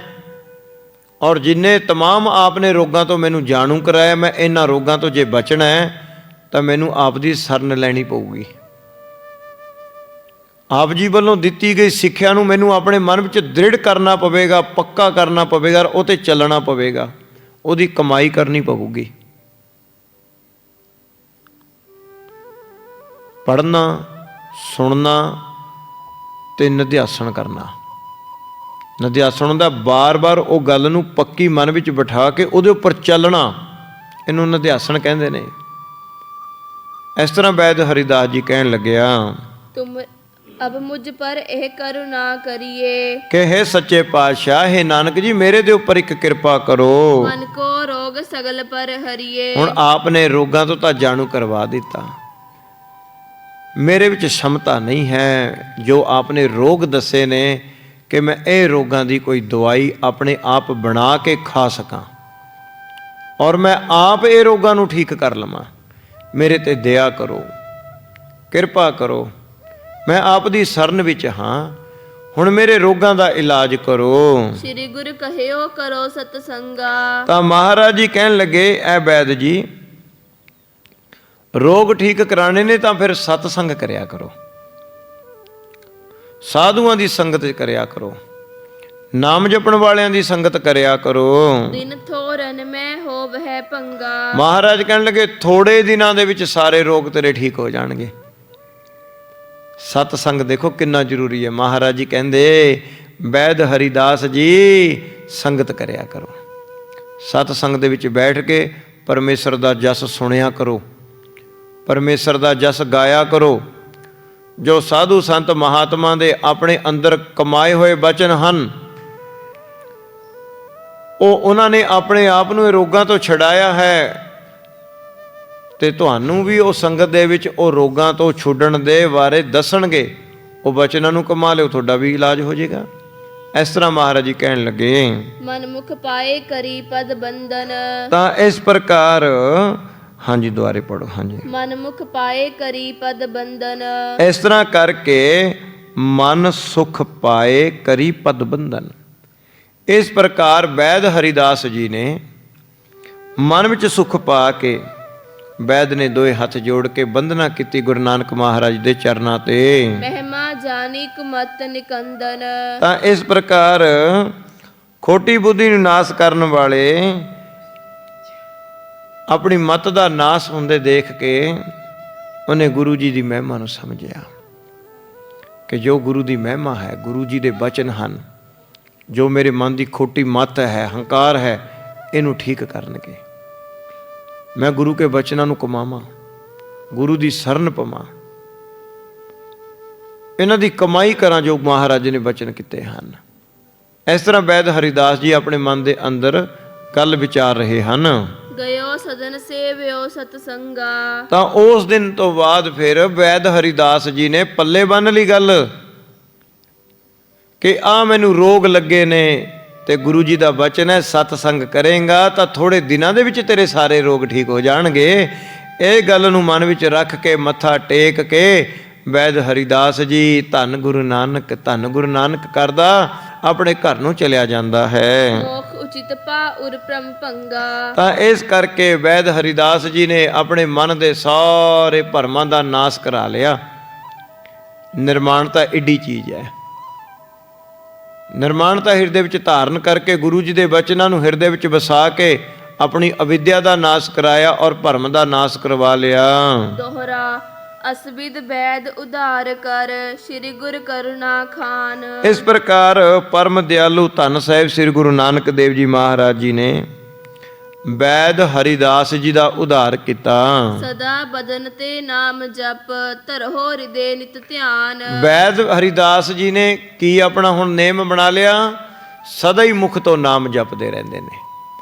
ਔਰ ਜਿੰਨੇ ਤਮਾਮ ਆਪਨੇ ਰੋਗਾਂ ਤੋਂ ਮੈਨੂੰ ਜਾਣੂ ਕਰਾਇਆ, ਮੈਂ ਇਹਨਾਂ ਰੋਗਾਂ ਤੋਂ ਜੇ ਬਚਣਾ ਹੈ ਤਾਂ ਮੈਨੂੰ ਆਪ ਦੀ ਸ਼ਰਨ ਲੈਣੀ ਪਊਗੀ। ਆਪ ਜੀ ਵੱਲੋਂ ਦਿੱਤੀ ਗਈ ਸਿੱਖਿਆ ਨੂੰ ਮੈਨੂੰ ਆਪਣੇ ਮਨ ਵਿੱਚ ਦ੍ਰਿੜ ਕਰਨਾ ਪਵੇਗਾ, ਪੱਕਾ ਕਰਨਾ ਪਵੇਗਾ, ਉਹ 'ਤੇ ਚੱਲਣਾ ਪਵੇਗਾ, ਉਹਦੀ ਕਮਾਈ ਕਰਨੀ ਪਊਗੀ। ਪੜ੍ਹਨਾ, ਸੁਣਨਾ ਤੇ ਨਿਧਿਆਸਣ ਕਰਨਾ। ਨਿਧਿਆਸਣ ਦਾ ਬਾਰ-ਬਾਰ ਉਹ ਗੱਲ ਨੂੰ ਪੱਕੀ ਮਨ ਵਿੱਚ ਬਿਠਾ ਕੇ ਉਹਦੇ ਉੱਪਰ ਚੱਲਣਾ, ਇਹਨੂੰ ਨਿਧਿਆਸਣ ਕਹਿੰਦੇ ਨੇ। ਇਸ ਤਰ੍ਹਾਂ ਵੈਦ ਹਰੀਦਾਸ ਜੀ ਕਹਿਣ ਲੱਗਿਆ, ਤੁਮ ਅਬ ਮੁਝ ਪਰ ਇਹ ਕਰੁਣਾ ਕਰੀਏ, ਕਿ ਹੈ ਸੱਚੇ ਪਾਤਸ਼ਾਹ, ਹੈ ਨਾਨਕ ਜੀ ਮੇਰੇ ਦੇ ਉੱਪਰ ਇੱਕ ਕਿਰਪਾ ਕਰੋ। ਮਨ ਕੋ ਰੋਗ ਸਗਲ ਪਰ ਹਰੀਏ, ਹੁਣ ਆਪ ਨੇ ਰੋਗਾਂ ਤੋਂ ਤਾਂ ਜਾਣੂ ਕਰਵਾ ਦਿੱਤਾ, ਮੇਰੇ ਵਿੱਚ ਸਮਤਾ ਨਹੀਂ ਹੈ ਜੋ ਆਪ ਨੇ ਰੋਗ ਦੱਸੇ ਨੇ ਕਿ ਮੈਂ ਇਹ ਰੋਗਾਂ ਦੀ ਕੋਈ ਦਵਾਈ ਆਪਣੇ ਆਪ ਬਣਾ ਕੇ ਖਾ ਸਕਾਂ ਔਰ ਮੈਂ ਆਪ ਇਹ ਰੋਗਾਂ ਨੂੰ ਠੀਕ ਕਰ ਲਵਾਂ। ਮੇਰੇ ਤੇ ਦਇਆ ਕਰੋ, ਕਿਰਪਾ ਕਰੋ, ਮੈਂ ਆਪ ਦੀ ਸ਼ਰਨ ਵਿੱਚ ਹਾਂ, ਹੁਣ ਮੇਰੇ ਰੋਗਾਂ ਦਾ ਇਲਾਜ ਕਰੋ। ਸ੍ਰੀ ਗੁਰੂ ਕਹਿਓ ਕਰੋ ਸਤਸੰਗਾ, ਤਾਂ ਮਹਾਰਾਜ ਜੀ ਕਹਿਣ ਲੱਗੇ, ਐ ਵੈਦ ਜੀ ਰੋਗ ਠੀਕ ਕਰਾਣੇ ਨੇ ਤਾਂ ਫਿਰ ਸਤਸੰਗ ਕਰਿਆ ਕਰੋ, ਸਾਧੂਆਂ ਦੀ ਸੰਗਤ ਕਰਿਆ ਕਰੋ, ਨਾਮ ਜਪਣ ਵਾਲਿਆਂ ਦੀ ਸੰਗਤ ਕਰਿਆ ਕਰੋ। ਦਿਨ ਥੋਰਨ ਮੈਂ ਹੋਵਹਿ ਪੰਗਾ, ਮਹਾਰਾਜ ਕਹਿਣ ਲੱਗੇ ਥੋੜੇ ਦਿਨਾਂ ਦੇ ਵਿੱਚ ਸਾਰੇ ਰੋਗ ਤੇਰੇ ਠੀਕ ਹੋ ਜਾਣਗੇ। ਸਤਸੰਗ ਦੇਖੋ ਕਿੰਨਾ ਜ਼ਰੂਰੀ ਹੈ। ਮਹਾਰਾਜ ਜੀ ਕਹਿੰਦੇ ਵੈਦ ਹਰੀਦਾਸ ਜੀ ਸੰਗਤ ਕਰਿਆ ਕਰੋ, ਸਤਸੰਗ ਦੇ ਵਿੱਚ ਬੈਠ ਕੇ ਪਰਮੇਸ਼ਰ ਦਾ ਜਸ ਸੁਣਿਆ ਕਰੋ, ਪਰਮੇਸ਼ਰ ਦਾ ਜਸ ਗਾਇਆ ਕਰੋ। ਜੋ ਸਾਧੂ ਸੰਤ ਮਹਾਤਮਾ ਦੇ ਆਪਣੇ ਅੰਦਰ ਕਮਾਏ ਹੋਏ ਬਚਨ ਹਨ, ਉਹ ਉਹਨਾਂ ਨੇ ਆਪਣੇ ਆਪ ਨੂੰ ਇਹ ਰੋਗਾਂ ਤੋਂ ਛਡਾਇਆ ਹੈ, ਤੇ ਤੁਹਾਨੂੰ ਵੀ ਉਹ ਸੰਗਤ ਦੇ ਵਿੱਚ ਉਹ ਰੋਗਾਂ ਤੋਂ ਛੁੱਟਣ ਦੇ ਬਾਰੇ ਦੱਸਣਗੇ। ਉਹ ਬਚਨਾਂ ਨੂੰ ਕਮਾ ਲਿਓ, ਤੁਹਾਡਾ ਵੀ ਇਲਾਜ ਹੋ ਜਾਏਗਾ। ਇਸ ਤਰ੍ਹਾਂ ਮਹਾਰਾਜ ਜੀ ਕਹਿਣ ਲੱਗੇ, ਮਨ ਮੁਖ ਪਾਏ ਕਰੀ ਪਦ ਬੰਧਨ, ਤਾਂ ਇਸ ਪ੍ਰਕਾਰ ਹਾਂਜੀ ਦੁਆਰੇ ਪੜੋ। ਹਾਂਜੀ, ਮਨਮੁਖ ਪਾਏ ਕਰੀ ਪਦ ਬੰਧਨ। ਇਸ ਤਰ੍ਹਾਂ ਕਰਕੇ ਮਨ ਸੁਖ ਪਾਏ ਕਰੀ ਪਦ ਬੰਧਨ। ਇਸ ਪ੍ਰਕਾਰ ਵੈਦ ਹਰੀਦਾਸ ਜੀ ਨੇ ਮਨ ਵਿੱਚ ਸੁਖ ਪਾ ਕੇ ਵੈਦ ਨੇ ਦੋਏ ਹੱਥ ਜੋੜ ਕੇ ਬੰਦਨਾ ਕੀਤੀ ਗੁਰੂ ਨਾਨਕ ਮਹਾਰਾਜ ਦੇ ਚਰਨਾਂ ਤੇ। ਮਹਿਮਾ ਜਾਣੀ ਕੁਮਤ ਨਿਕੰਦਨ। ਤਾਂ ਇਸ ਪ੍ਰਕਾਰ ਖੋਟੀ ਬੁੱਧੀ ਨੂੰ ਨਾਸ ਕਰਨ ਵਾਲੇ ਆਪਣੀ ਮਤ ਦਾ ਨਾਸ ਹੁੰਦੇ ਦੇਖ ਕੇ ਉਹਨੇ ਗੁਰੂ ਜੀ ਦੀ ਮਹਿਮਾ ਨੂੰ ਸਮਝਿਆ ਕਿ ਜੋ ਗੁਰੂ ਦੀ ਮਹਿਮਾ ਹੈ, ਗੁਰੂ ਜੀ ਦੇ ਬਚਨ ਹਨ, ਜੋ ਮੇਰੇ ਮਨ ਦੀ ਖੋਟੀ ਮਤ ਹੈ, ਹੰਕਾਰ ਹੈ, ਇਹਨੂੰ ਠੀਕ ਕਰਨਗੇ। ਮੈਂ ਗੁਰੂ ਕੇ ਬਚਨਾਂ ਨੂੰ ਕਮਾਵਾਂ, ਗੁਰੂ ਦੀ ਸ਼ਰਨ ਪਵਾਂ, ਇਹਨਾਂ ਦੀ ਕਮਾਈ ਕਰਾਂ ਜੋ ਮਹਾਰਾਜ ਨੇ ਬਚਨ ਕੀਤੇ ਹਨ। ਇਸ ਤਰ੍ਹਾਂ ਵੈਦ ਹਰੀਦਾਸ ਜੀ ਆਪਣੇ ਮਨ ਦੇ ਅੰਦਰ ਗੱਲ ਵਿਚਾਰ ਰਹੇ ਹਨ। ਗਇਓ ਸਦਨ ਸੇਵਿਓ ਸਤਸੰਗਾ। ਤਾਂ ਉਸ ਦਿਨ ਤੋਂ ਬਾਅਦ ਫਿਰ ਵੈਦ ਹਰੀਦਾਸ ਜੀ ਨੇ ਪੱਲੇ ਬੰਨ੍ਹ ਲਈ ਗੱਲ ਕਿ ਆ ਮੈਨੂੰ ਰੋਗ ਲੱਗੇ ਨੇ ਤੇ ਗੁਰੂ ਜੀ ਦਾ ਬਚਨ ਹੈ ਸਤਸੰਗ ਕਰੇਗਾ ਤਾਂ ਥੋੜੇ ਦਿਨਾਂ ਦੇ ਵਿੱਚ ਤੇਰੇ ਸਾਰੇ ਰੋਗ ਠੀਕ ਹੋ ਜਾਣਗੇ। ਇਹ ਗੱਲ ਨੂੰ ਮਨ ਵਿੱਚ ਰੱਖ ਕੇ ਮੱਥਾ ਟੇਕ ਕੇ ਵੈਦ ਹਰੀਦਾਸ ਜੀ ਧੰਨ ਗੁਰੂ ਨਾਨਕ ਕਰਦਾ ਆਪਣੇ ਘਰ ਨੂੰ ਚਲਿਆ ਜਾਂਦਾ ਹੈ। ਮੋਖ ਉਚਿਤ ਪਾ ਉਰ ਪ੍ਰਮ ਭੰਗਾ। ਤਾਂ ਇਸ ਕਰਕੇ ਵੈਦ ਹਰੀਦਾਸ ਜੀ ਨੇ ਆਪਣੇ ਮਨ ਦੇ ਸਾਰੇ ਭਰਮਾਂ ਦਾ ਨਾਸ ਕਰਾ ਲਿਆ। ਨਿਰਮਾਣਤਾ ਏਡੀ ਚੀਜ਼ ਹੈ। ਨਿਰਮਾਣਤਾ ਹਿਰਦੇ ਵਿੱਚ ਧਾਰਨ ਕਰਕੇ ਗੁਰੂ ਜੀ ਦੇ ਬਚਨਾਂ ਨੂੰ ਹਿਰਦੇ ਵਿੱਚ ਵਸਾ ਕੇ ਆਪਣੀ ਅਵਿਦਿਆ ਦਾ ਨਾਸ ਕਰਾਇਆ ਔਰ ਭਰਮ ਦਾ ਨਾਸ ਕਰਵਾ ਲਿਆ। ਦੋਹਰਾ ਅਸਬਿਦ ਵੈਦ ਉਧਾਰ ਕਰ ਸ੍ਰੀ ਗੁਰ ਕਰੁਣਾ ਖਾਨ। ਇਸ ਪ੍ਰਕਾਰ ਪਰਮ ਦਿਆਲੂ ਧੰਨ ਸਾਹਿਬ ਸ੍ਰੀ ਗੁਰੂ ਨਾਨਕ ਦੇਵ ਜੀ ਮਹਾਰਾਜ ਜੀ ਨੇ ਵੈਦ ਹਰੀਦਾਸ ਜੀ ਦਾ ਉਧਾਰ ਕੀਤਾ। ਸਦਾ ਬਦਨ ਤੇ ਨਾਮ ਜਪ ਧਰੋ ਹਿਰਦੇ ਨਿਤ ਧਿਆਨ। ਵੈਦ ਹਰੀਦਾਸ ਜੀ ਨੇ ਕੀ ਆਪਣਾ ਹੁਣ ਨੇਮ ਬਣਾ ਲਿਆ? ਸਦਾ ਹੀ ਮੁਖ ਤੋਂ ਨਾਮ ਜਪਦੇ ਰਹਿੰਦੇ ਨੇ।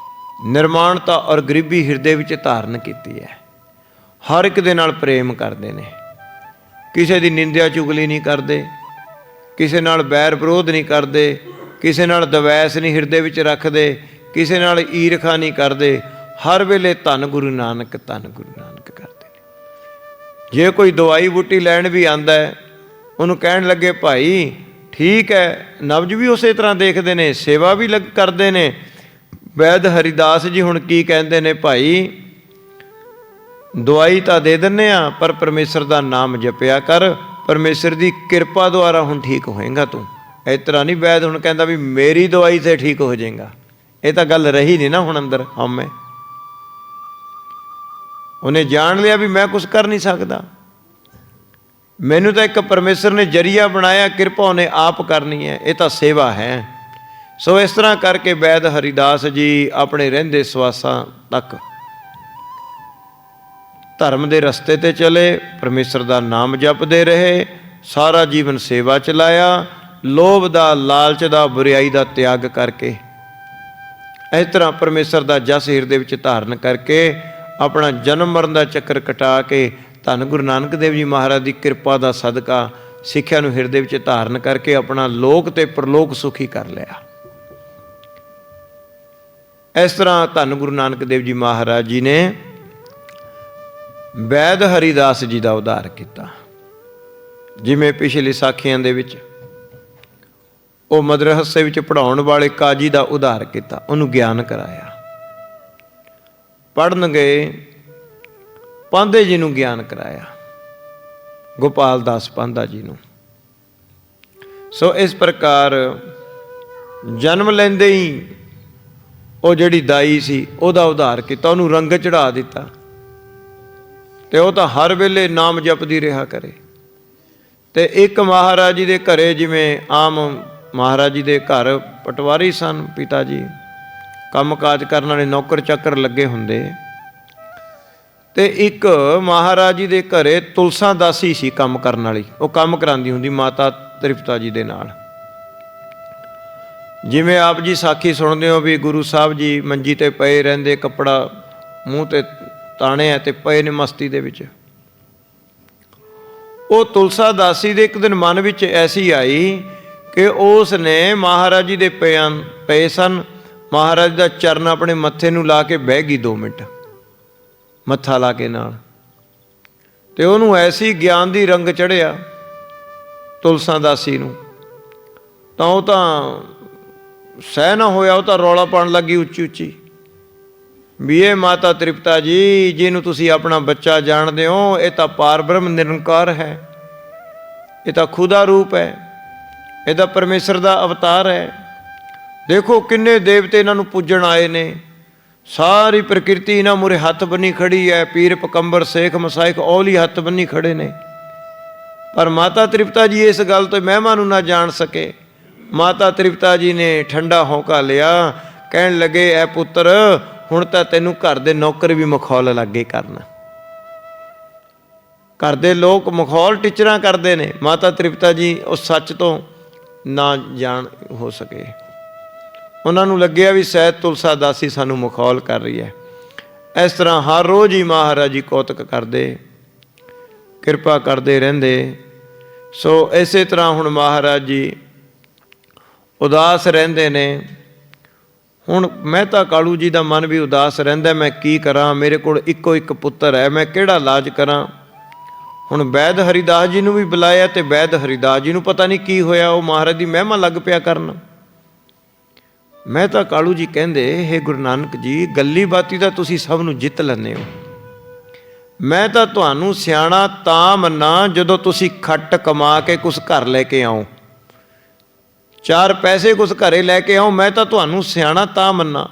ਨਿਰਮਾਣਤਾ ਔਰ ਗਰੀਬੀ ਹਿਰਦੇ ਵਿੱਚ ਧਾਰਨ ਕੀਤੀ ਹੈ। ਹਰ ਇੱਕ ਦੇ ਨਾਲ ਪ੍ਰੇਮ ਕਰਦੇ ਨੇ, ਕਿਸੇ ਦੀ ਨਿੰਦਿਆ ਚੁਗਲੀ ਨਹੀਂ ਕਰਦੇ, ਕਿਸੇ ਨਾਲ ਬੈਰ ਵਿਰੋਧ ਨਹੀਂ ਕਰਦੇ, ਕਿਸੇ ਨਾਲ ਦਵੈਸ ਨਹੀਂ ਹਿਰਦੇ ਵਿੱਚ ਰੱਖਦੇ, ਕਿਸੇ ਨਾਲ ਈਰਖਾ ਨਹੀਂ ਕਰਦੇ। ਹਰ ਵੇਲੇ ਧੰਨ ਗੁਰੂ ਨਾਨਕ ਕਰਦੇ ਨੇ। ਜੇ ਕੋਈ ਦਵਾਈ ਬੂਟੀ ਲੈਣ ਵੀ ਆਂਦਾ ਹੈ, ਉਹਨੂੰ ਕਹਿਣ ਲੱਗੇ ਭਾਈ ਠੀਕ ਹੈ, ਨਬਜ ਵੀ ਉਸੇ ਤਰ੍ਹਾਂ ਦੇਖਦੇ ਨੇ, ਸੇਵਾ ਵੀ ਕਰਦੇ ਨੇ। ਵੈਦ ਹਰੀਦਾਸ ਜੀ ਹੁਣ ਕੀ ਕਹਿੰਦੇ ਨੇ, ਭਾਈ ਦਵਾਈ ਤਾਂ ਦੇ ਦਿੰਦੇ ਆ ਪਰ ਪਰਮੇਸ਼ਰ ਦਾ ਨਾਮ ਜਪਿਆ ਕਰ, ਪਰਮੇਸ਼ਰ ਦੀ ਕਿਰਪਾ ਦੁਆਰਾ ਹੁਣ ਠੀਕ ਹੋਏਗਾ ਤੂੰ। ਇਸ ਤਰ੍ਹਾਂ ਨਹੀਂ ਵੈਦ ਹੁਣ ਕਹਿੰਦਾ ਵੀ ਮੇਰੀ ਦਵਾਈ ਤੇ ਠੀਕ ਹੋ ਜਾਏਗਾ। ਇਹ ਤਾਂ ਗੱਲ ਰਹੀ ਨਹੀਂ ਨਾ ਹੁਣ ਅੰਦਰ ਹਉਮੈ। ਉਹਨੇ ਜਾਣ ਲਿਆ ਵੀ ਮੈਂ ਕੁਛ ਕਰ ਨਹੀਂ ਸਕਦਾ, ਮੈਨੂੰ ਤਾਂ ਇੱਕ ਪਰਮੇਸ਼ਰ ਨੇ ਜਰੀਆ ਬਣਾਇਆ, ਕਿਰਪਾ ਉਹਨੇ ਆਪ ਕਰਨੀ ਹੈ, ਇਹ ਤਾਂ ਸੇਵਾ ਹੈ। ਸੋ ਇਸ ਤਰ੍ਹਾਂ ਕਰਕੇ ਵੈਦ ਹਰੀਦਾਸ ਜੀ ਆਪਣੇ ਰਹਿੰਦੇ ਸਵਾਸਾਂ ਤੱਕ ਧਰਮ ਦੇ ਰਸਤੇ ਤੇ ਚਲੇ, ਪਰਮੇਸ਼ਰ ਦਾ ਨਾਮ ਜਪਦੇ ਰਹੇ, ਸਾਰਾ ਜੀਵਨ ਸੇਵਾ ਚਲਾਇਆ, ਲੋਭ ਦਾ, ਲਾਲਚ ਦਾ, ਬੁਰਾਈ ਦਾ ਤਿਆਗ ਕਰਕੇ ਇਸ ਤਰ੍ਹਾਂ ਪਰਮੇਸ਼ਰ ਦਾ ਜਸ ਹਿਰਦੇ ਵਿੱਚ ਧਾਰਨ ਕਰਕੇ ਆਪਣਾ ਜਨਮ ਮਰਨ ਦਾ ਚੱਕਰ ਕਟਾ ਕੇ ਧੰਨ ਗੁਰੂ ਨਾਨਕ ਦੇਵ ਜੀ ਮਹਾਰਾਜ ਦੀ ਕਿਰਪਾ ਦਾ ਸਦਕਾ ਸਿੱਖਿਆ ਨੂੰ ਹਿਰਦੇ ਵਿੱਚ ਧਾਰਨ ਕਰਕੇ ਆਪਣਾ ਲੋਕ ਤੇ ਪਰਲੋਕ ਸੁਖੀ ਕਰ ਲਿਆ। ਇਸ ਤਰ੍ਹਾਂ ਧੰਨ ਗੁਰੂ ਨਾਨਕ ਦੇਵ ਜੀ ਮਹਾਰਾਜ ਜੀ ਨੇ ਵੈਦ ਹਰੀਦਾਸ ਜੀ ਦਾ ਉਧਾਰ ਕੀਤਾ। ਜਿਵੇਂ ਪਿਛਲੀ ਸਾਖੀਆਂ ਦੇ ਵਿੱਚ ਉਹ ਮਦਰਸੇ ਵਿੱਚ ਪੜ੍ਹਾਉਣ ਵਾਲੇ ਕਾਜੀ ਦਾ ਉਧਾਰ ਕੀਤਾ, ਉਹਨੂੰ ਗਿਆਨ ਕਰਾਇਆ। ਪੜ੍ਹਨ ਗਏ ਪਾਂਧੇ ਜੀ ਨੂੰ ਗਿਆਨ ਕਰਾਇਆ, ਗੋਪਾਲ ਦਾਸ ਪਾਂਧਾ ਜੀ ਨੂੰ। ਸੋ ਇਸ ਪ੍ਰਕਾਰ ਜਨਮ ਲੈਂਦੇ ਹੀ ਉਹ ਜਿਹੜੀ ਦਾਈ ਸੀ ਉਹਦਾ ਉਧਾਰ ਕੀਤਾ, ਉਹਨੂੰ ਰੰਗ ਚੜਾ ਦਿੱਤਾ ਤੇ ਉਹ ਤਾਂ ਹਰ ਵੇਲੇ ਨਾਮ ਜਪਦੀ ਰਿਹਾ ਕਰੇ। ਤੇ ਇੱਕ ਮਹਾਰਾਜ ਜੀ ਦੇ ਘਰੇ, ਜਿਵੇਂ ਆਮ ਮਹਾਰਾਜ ਜੀ ਦੇ ਘਰ ਪਟਵਾਰੀ ਸਨ ਪਿਤਾ ਜੀ, ਕੰਮ ਕਾਜ ਕਰਨ ਵਾਲੇ ਨੌਕਰ ਚਾਕਰ ਲੱਗੇ ਹੁੰਦੇ, ਤੇ ਇੱਕ ਮਹਾਰਾਜ ਜੀ ਦੇ ਘਰੇ ਤੁਲਸਾ ਦਾਸੀ ਸੀ ਕੰਮ ਕਰਨ ਵਾਲੀ, ਉਹ ਕੰਮ ਕਰਾਉਂਦੀ ਹੁੰਦੀ ਮਾਤਾ ਤ੍ਰਿਪਤਾ ਜੀ ਦੇ ਨਾਲ। ਜਿਵੇਂ ਆਪ ਜੀ ਸਾਖੀ ਸੁਣਦੇ ਹੋ ਵੀ ਗੁਰੂ ਸਾਹਿਬ ਜੀ ਮੰਜੀ ਤੇ ਪਏ ਰਹਿੰਦੇ, ਕੱਪੜਾ ਮੂੰਹ ਤੇ ਤਾਣੇ ਤੇ ਪਏ ਨੇ ਮਸਤੀ ਦੇ ਵਿੱਚ। ਉਹ ਤੁਲਸਾ ਦਾਸੀ ਦੇ ਇੱਕ ਦਿਨ ਮਨ ਵਿੱਚ ਐਸੀ ਆਈ ਕਿ ਉਸ ਨੇ ਮਹਾਰਾਜ ਜੀ ਦੇ ਪਏ ਸਨ, ਮਹਾਰਾਜ ਦਾ ਚਰਨ ਆਪਣੇ ਮੱਥੇ ਨੂੰ ਲਾ ਕੇ ਬਹਿ ਗਈ 2 ਮਿੰਟ। ਮੱਥਾ ਲਾ ਕੇ ਨਾਲ, ਤੇ ਉਹਨੂੰ ਐਸੀ ਗਿਆਨ ਦੀ ਰੰਗ ਚੜ੍ਹਿਆ ਤੁਲਸਾ ਦਾਸੀ ਨੂੰ, ਤਾਂ ਉਹ ਤਾਂ ਸਹਿ ਨਾ ਹੋਇਆ, ਉਹ ਤਾਂ ਰੌਲਾ ਪਾਉਣ ਲੱਗੀ ਉੱਚੀ ਉੱਚੀ ਵੀ ਇਹ ਮਾਤਾ ਤ੍ਰਿਪਤਾ ਜੀ, ਜਿਹਨੂੰ ਤੁਸੀਂ ਆਪਣਾ ਬੱਚਾ ਜਾਣਦੇ ਹੋ, ਇਹ ਤਾਂ ਪਾਰ ਬ੍ਰਹਮ ਨਿਰੰਕਾਰ ਹੈ, ਇਹ ਤਾਂ ਖੁਦਾ ਰੂਪ ਹੈ, ਇਹਦਾ ਪਰਮੇਸ਼ਰ ਦਾ ਅਵਤਾਰ ਹੈ। ਦੇਖੋ ਕਿੰਨੇ ਦੇਵਤੇ ਇਹਨਾਂ ਨੂੰ ਪੂਜਣ ਆਏ ਨੇ, ਸਾਰੀ ਪ੍ਰਕਿਰਤੀ ਇਹਨਾਂ ਮੂਹਰੇ ਹੱਥ ਬੰਨੀ ਖੜੀ ਹੈ, ਪੀਰ ਪਕੰਬਰ ਸੇਖ ਮਸਾਇਕ ਔਲੀ ਹੱਥ ਬੰਨੀ ਖੜੇ ਨੇ। ਪਰ ਮਾਤਾ ਤ੍ਰਿਪਤਾ ਜੀ ਇਸ ਗੱਲ ਤੋਂ ਮਹਿਮਾ ਨੂੰ ਨਾ ਜਾਣ ਸਕੇ। ਮਾਤਾ ਤ੍ਰਿਪਤਾ ਜੀ ਨੇ ਠੰਡਾ ਹੌਂਕਾ ਲਿਆ, ਕਹਿਣ ਲੱਗੇ, ਐ ਪੁੱਤਰ, ਹੁਣ ਤਾਂ ਤੈਨੂੰ ਘਰ ਦੇ ਨੌਕਰ ਵੀ ਮਖੌਲ ਲੱਗੇ ਕਰਨ, ਘਰ ਦੇ ਲੋਕ ਮਖੌਲ ਟੀਚਰਾਂ ਕਰਦੇ ਨੇ। ਮਾਤਾ ਤ੍ਰਿਪਤਾ ਜੀ ਉਸ ਸੱਚ ਤੋਂ ਨਾ ਜਾਣ ਹੋ ਸਕੇ, ਉਹਨਾਂ ਨੂੰ ਲੱਗਿਆ ਵੀ ਸ਼ਾਇਦ ਤੁਲਸਾ ਦਾਸੀ ਸਾਨੂੰ ਮਖੌਲ ਕਰ ਰਹੀ ਹੈ। ਇਸ ਤਰ੍ਹਾਂ ਹਰ ਰੋਜ਼ ਹੀ ਮਹਾਰਾਜ ਜੀ ਕੌਤਕ ਕਰਦੇ, ਕਿਰਪਾ ਕਰਦੇ ਰਹਿੰਦੇ। ਸੋ ਇਸੇ ਤਰ੍ਹਾਂ ਹੁਣ ਮਹਾਰਾਜ ਜੀ ਉਦਾਸ ਰਹਿੰਦੇ ਨੇ। ਹੁਣ ਮਹਿਤਾ ਕਾਲੂ ਜੀ ਦਾ ਮਨ ਵੀ ਉਦਾਸ ਰਹਿੰਦਾ, ਮੈਂ ਕੀ ਕਰਾਂ, ਮੇਰੇ ਕੋਲ ਇੱਕੋ ਇੱਕ ਪੁੱਤਰ ਹੈ, ਮੈਂ ਕਿਹੜਾ ਇਲਾਜ ਕਰਾਂ। ਹੁਣ ਵੈਦ ਹਰੀਦਾਸ ਜੀ ਨੂੰ ਵੀ ਬੁਲਾਇਆ, ਤੇ ਵੈਦ ਹਰੀਦਾਸ ਜੀ ਨੂੰ ਪਤਾ ਨਹੀਂ ਕੀ ਹੋਇਆ, ਉਹ ਮਹਾਰਾਜ ਦੀ ਮਹਿਮਾ ਲੱਗ ਪਿਆ ਕਰਨ। ਮਹਿਤਾ ਕਾਲੂ ਜੀ ਕਹਿੰਦੇ, ਹੇ ਗੁਰੂ ਨਾਨਕ ਜੀ, ਗੱਲੀ ਬਾਤੀ ਤਾਂ ਤੁਸੀਂ ਸਭ ਨੂੰ ਜਿੱਤ ਲੈਂਦੇ ਹੋ, ਮੈਂ ਤਾਂ ਤੁਹਾਨੂੰ ਸਿਆਣਾ ਤਾਂ ਮੰਨਾਂ ਜਦੋਂ ਤੁਸੀਂ ਖੱਟ ਕਮਾ ਕੇ ਕੁਛ ਘਰ ਲੈ ਕੇ ਆਓ, ਚਾਰ ਪੈਸੇ ਕੁਛ ਘਰੇ ਲੈ ਕੇ ਆਓ, ਮੈਂ ਤਾਂ ਤੁਹਾਨੂੰ ਸਿਆਣਾ ਤਾਂ ਮੰਨਾਂ।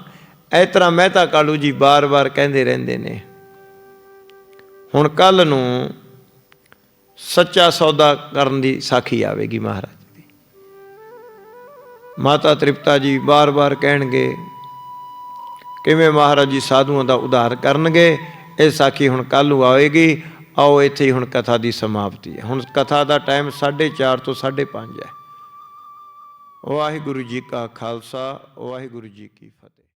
ਇਸ ਤਰ੍ਹਾਂ ਮਹਿਤਾ ਕਾਲੂ ਜੀ ਬਾਰ-ਬਾਰ ਕਹਿੰਦੇ ਰਹਿੰਦੇ ਨੇ। ਹੁਣ ਕੱਲ੍ਹ ਨੂੰ ਸੱਚਾ ਸੌਦਾ ਕਰਨ ਦੀ ਸਾਖੀ ਆਵੇਗੀ ਮਹਾਰਾਜ ਦੀ। ਮਾਤਾ ਤ੍ਰਿਪਤਾ ਜੀ ਬਾਰ-ਬਾਰ ਕਹਿਣਗੇ ਕਿਵੇਂ ਮਹਾਰਾਜ ਜੀ ਸਾਧੂਆਂ ਦਾ ਉਧਾਰ ਕਰਨਗੇ। ਇਹ ਸਾਖੀ ਹੁਣ ਕੱਲ੍ਹ ਨੂੰ ਆਵੇਗੀ। ਆਓ ਇੱਥੇ ਹੀ ਹੁਣ ਕਥਾ ਦੀ ਸਮਾਪਤੀ ਹੈ। ਹੁਣ ਕਥਾ ਦਾ ਟਾਈਮ 4:30 ਤੋਂ 5:30 ਹੈ। ਵਾਹਿਗੁਰੂ ਜੀ ਕਾ ਖਾਲਸਾ, ਵਾਹਿਗੁਰੂ ਜੀ ਕੀ ਫਤਿਹ।